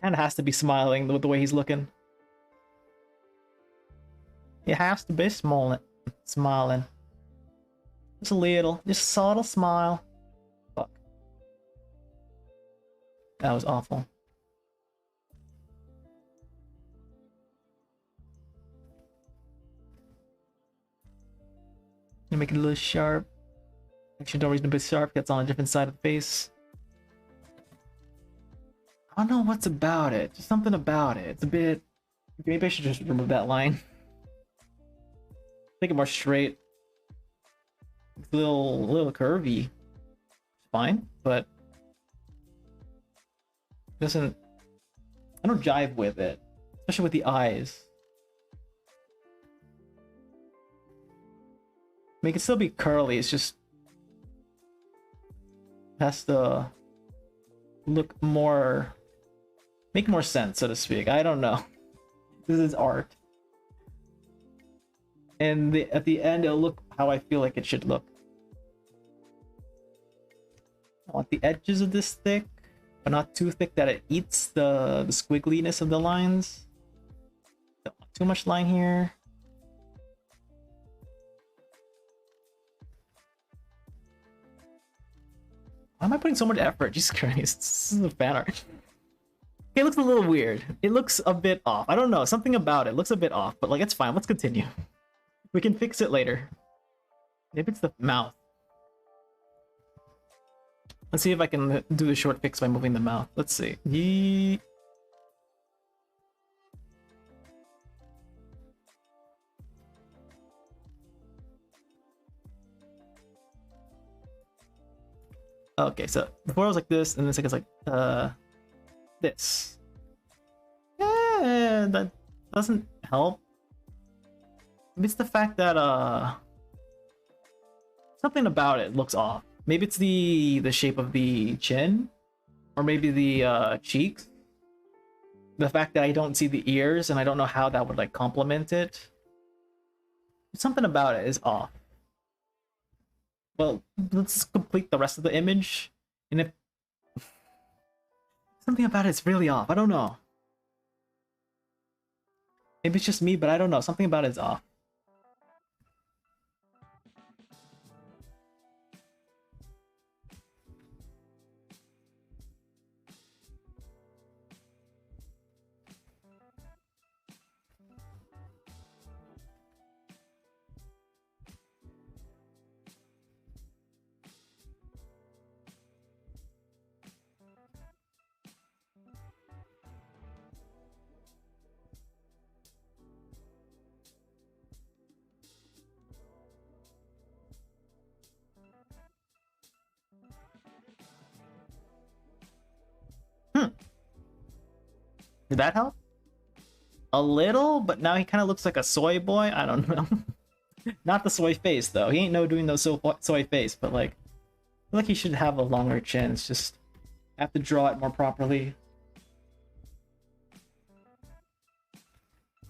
Kind of has to be smiling with the way he's looking. He has to be smiling. Just a little, just a subtle smile. Fuck. That was awful. You make it a little sharp. Actually, no reason to be sharp. It's on a different side of the face. I don't know what's about it. Just something about it. It's a bit. Maybe I should just remove that line. Make it more straight. It's a little curvy. It's fine, but doesn't. I don't jive with it, especially with the eyes. I mean, it can still be curly. It's just has to look more, make more sense, so to speak. I don't know. This is art. And at the end, it'll look how I feel like it should look. I want the edges of this thick, but not too thick that it eats the squiggliness of the lines. Don't want too much line here. Why am I putting so much effort? Jesus Christ, this is a fan art. It looks a little weird. It looks a bit off. I don't know, something about it looks a bit off, but like, it's fine. Let's continue. We can fix it later. Maybe it's the mouth. Let's see if I can do the short fix by moving the mouth. Let's see. Yeet. Okay, so before I was like this, and then it's like this. Yeah, that doesn't help. Maybe it's the fact that something about it looks off. Maybe it's the shape of the chin, or maybe the cheeks. The fact that I don't see the ears, and I don't know how that would like complement it. Something about it is off. Well, let's complete the rest of the image, and if something about it's really off, I don't know. Maybe it's just me, but I don't know. Something about it's off. Did that help? A little, but now he kind of looks like a soy boy. I don't know. Not the soy face though. He ain't no doing no soy face, but like, I feel like he should have a longer chin. It's just I have to draw it more properly.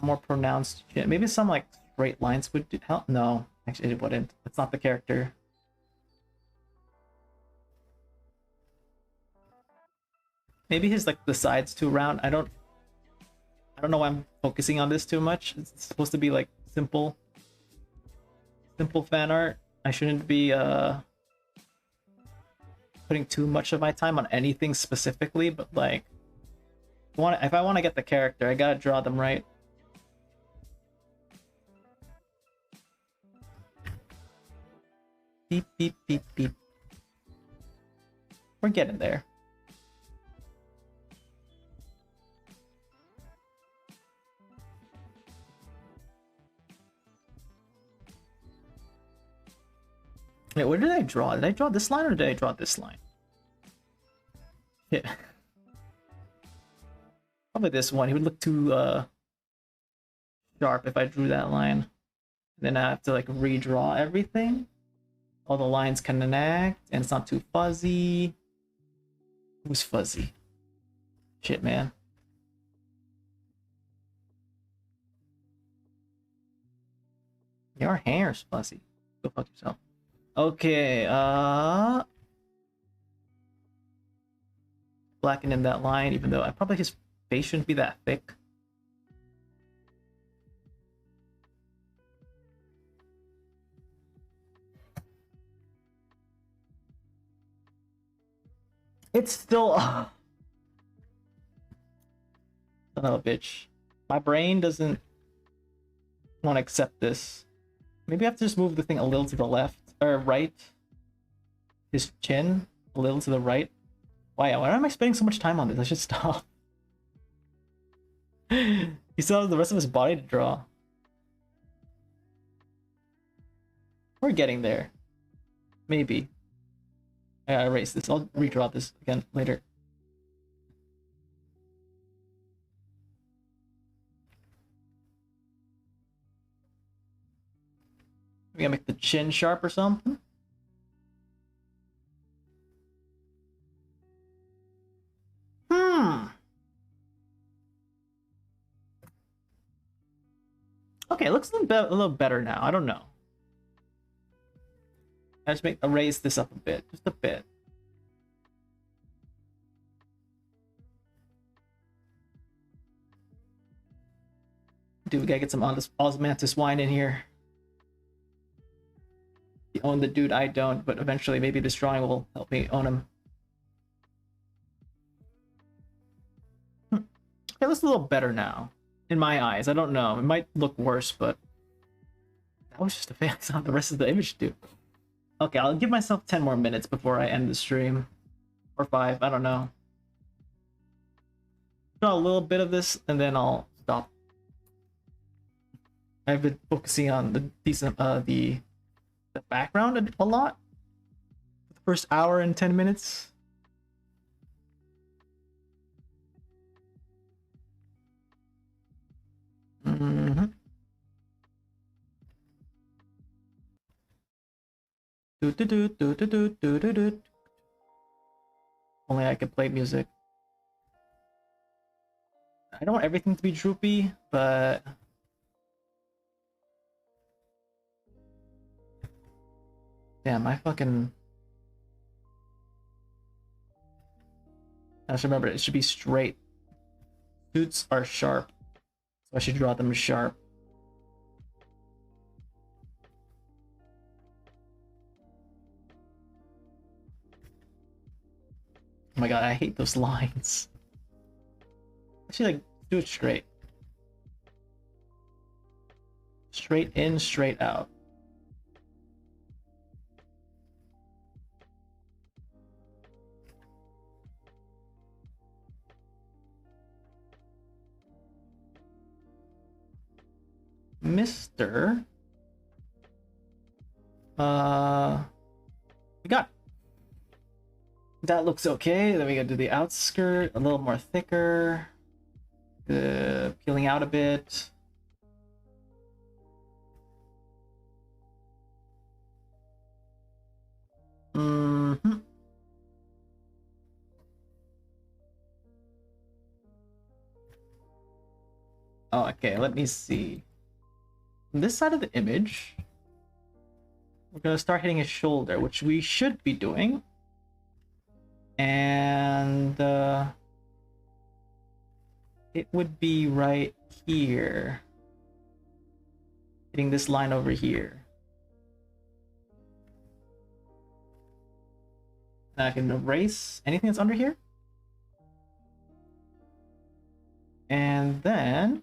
More pronounced chin. Maybe some like straight lines would help. No, actually it wouldn't. That's not the character. Maybe his like the sides too round. I don't know why I'm focusing on this too much. It's supposed to be like simple fan art. I shouldn't be putting too much of my time on anything specifically, but like if I want to get the character, I gotta draw them right. Beep beep beep beep. We're getting there. Wait, where did I draw? Did I draw this line or did I draw this line? Yeah. Probably this one. He would look too sharp if I drew that line. Then I have to like redraw everything. All the lines connect and it's not too fuzzy. It was fuzzy. Shit, man. Your hair's fuzzy. Go fuck yourself. Okay, blacken in that line, even though his face shouldn't be that thick. It's still son of a bitch. My brain doesn't want to accept this. Maybe I have to just move the thing a little to the left or right. His chin a little to the right. Why am I spending so much time on this? I should stop. He still has the rest of his body to draw. We're getting there. Maybe. I gotta erase this. I'll redraw this again later. We gotta make the chin sharp or something. Okay, it looks a little better now. I don't know. I just erase this up a bit, just a bit. Dude, we gotta get some osmanthus wine in here. You own the dude, I don't, but eventually maybe this drawing will help me own him. It looks a little better now. In my eyes, I don't know. It might look worse, but that was just a fail. It's not the rest of the image, dude. Okay, I'll give myself 10 more minutes before I end the stream. Or 5, I don't know. Draw a little bit of this, and then I'll stop. I've been focusing on the background a lot. The first hour and 10 minutes. Mm-hmm. Only I could play music. I don't want everything to be droopy, but damn, I should remember it should be straight. Suits are sharp, so I should draw them sharp. Oh my god, I hate those lines. I should like do it straight. Straight in, straight out. Mr. We got that looks okay. Then we gotta do the outskirt a little more thicker. Peeling out a bit. Mm-hmm. Oh, okay, let me see. On this side of the image, we're gonna start hitting his shoulder, which we should be doing. And it would be right here. Hitting this line over here. And I can erase anything that's under here. And then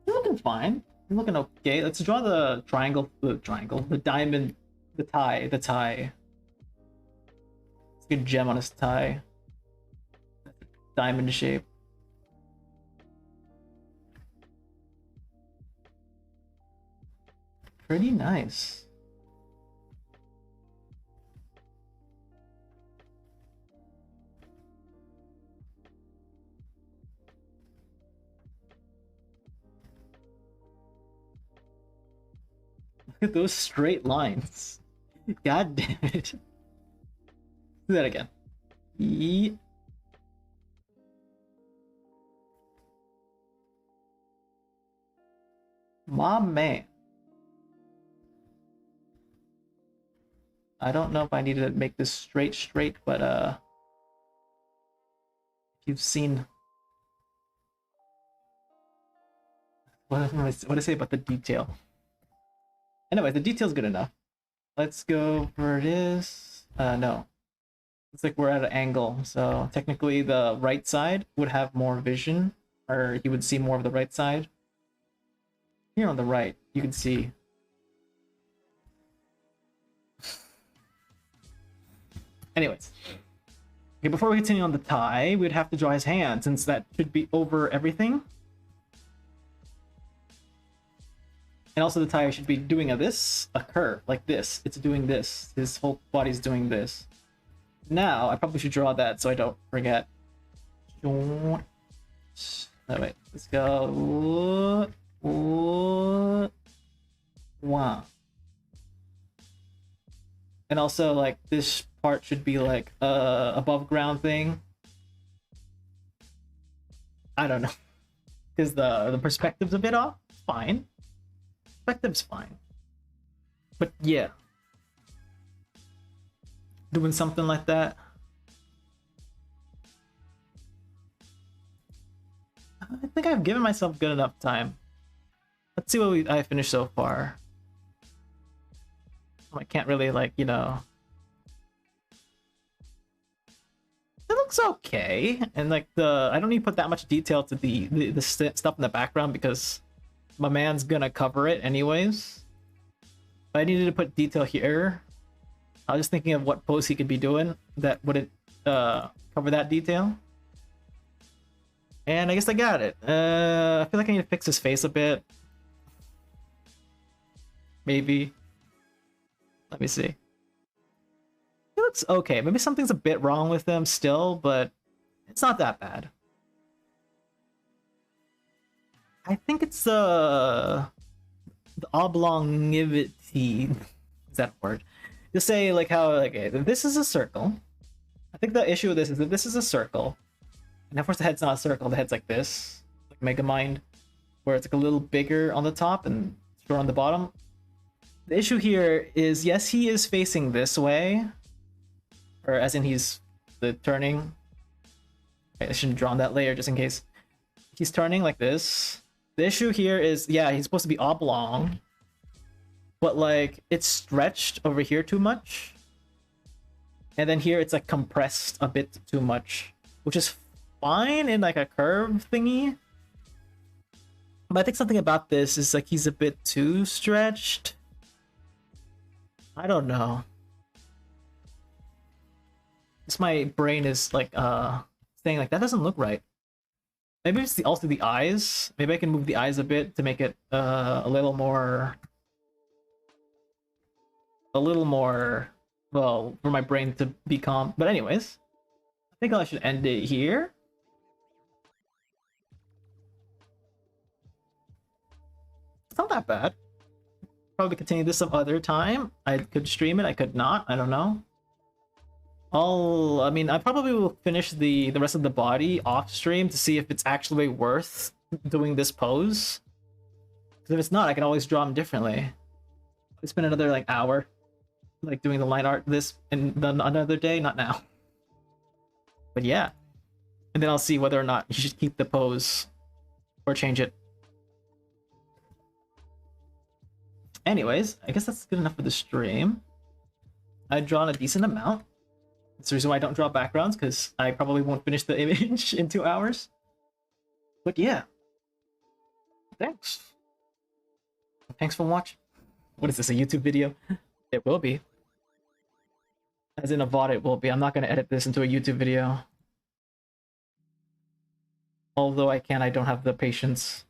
you're looking fine. You're looking okay. Let's draw the the diamond, the tie. It's a good gem on his tie. Diamond shape. Pretty nice. Look at those straight lines. God damn it. Do that again. My man. I don't know if I need to make this straight, but if you've seen what do I say about the detail? Anyway, the detail's good enough. Let's go for this. No. It's like we're at an angle, so technically the right side would have more vision, or you would see more of the right side. Here on the right, you can see. Anyways. Okay, before we continue on the tie, we'd have to draw his hand, since that should be over everything. And also the tie should be doing a curve, like this. It's doing this. His whole body's doing this. Now, I probably should draw that so I don't forget. Oh, wait, let's go. Wow. And also, like, this part should be like above ground thing. I don't know. Because the perspective's a bit off. It's fine. Perspective's fine. But yeah. Doing something like that. I think I've given myself good enough time. Let's see what I finished so far. I can't really, like, you know. It looks okay, and like I don't need to put that much detail to the stuff in the background because my man's gonna cover it anyways. But I needed to put detail here. I was just thinking of what pose he could be doing that wouldn't cover that detail. And I guess I got it. I feel like I need to fix his face a bit. Maybe. Let me see. It looks okay. Maybe something's a bit wrong with him still, but it's not that bad. I think it's the oblongivity. Is that a word? Just say like how like this is a circle. I think the issue with this is that this is a circle, and of course the head's not a circle. The head's like this, like Megamind, where it's like a little bigger on the top and short on the bottom. The issue here is, yes, he is facing this way, or as in he's turning. I shouldn't draw on that layer just in case. He's turning like this. The issue here is, yeah, he's supposed to be oblong, but like it's stretched over here too much, and then here it's like compressed a bit too much, which is fine in like a curve thingy. But I think something about this is like he's a bit too stretched. I don't know. This my brain is like saying like that doesn't look right. Maybe it's also the eyes. Maybe I can move the eyes a bit to make it a little more well, for my brain to be calm. But anyways, I think I should end it here. It's not that bad. Probably continue this some other time. I could stream it, I could not, I don't know. I mean, I probably will finish the rest of the body off stream to see if it's actually worth doing this pose. Because if it's not, I can always draw him differently. I spend another like hour like doing the line art this and then another day, not now. But yeah. And then I'll see whether or not you should keep the pose or change it. Anyways, I guess that's good enough for the stream. I've drawn a decent amount. That's the reason why I don't draw backgrounds, because I probably won't finish the image in 2 hours. But yeah. Thanks. Thanks for watching. What is this, a YouTube video? It will be. As in a VOD, it will be. I'm not going to edit this into a YouTube video. Although I can, I don't have the patience.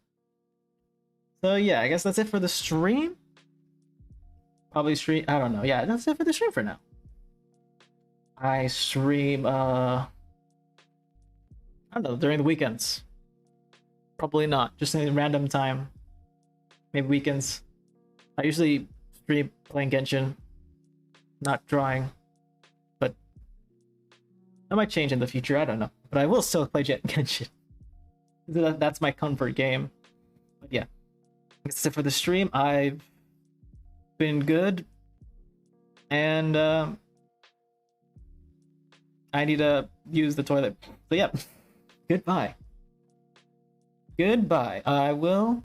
So yeah, I guess that's it for the stream. Probably stream, I don't know. Yeah, that's it for the stream for now. I stream, I don't know, during the weekends. Probably not, just in a random time. Maybe weekends. I usually stream playing Genshin. not drawing. But that might change in the future, I don't know. But I will still play Genshin. That's my comfort game. But yeah. That's it for the stream. I've been good. And I need to use the toilet. So yeah. Goodbye. Goodbye. I will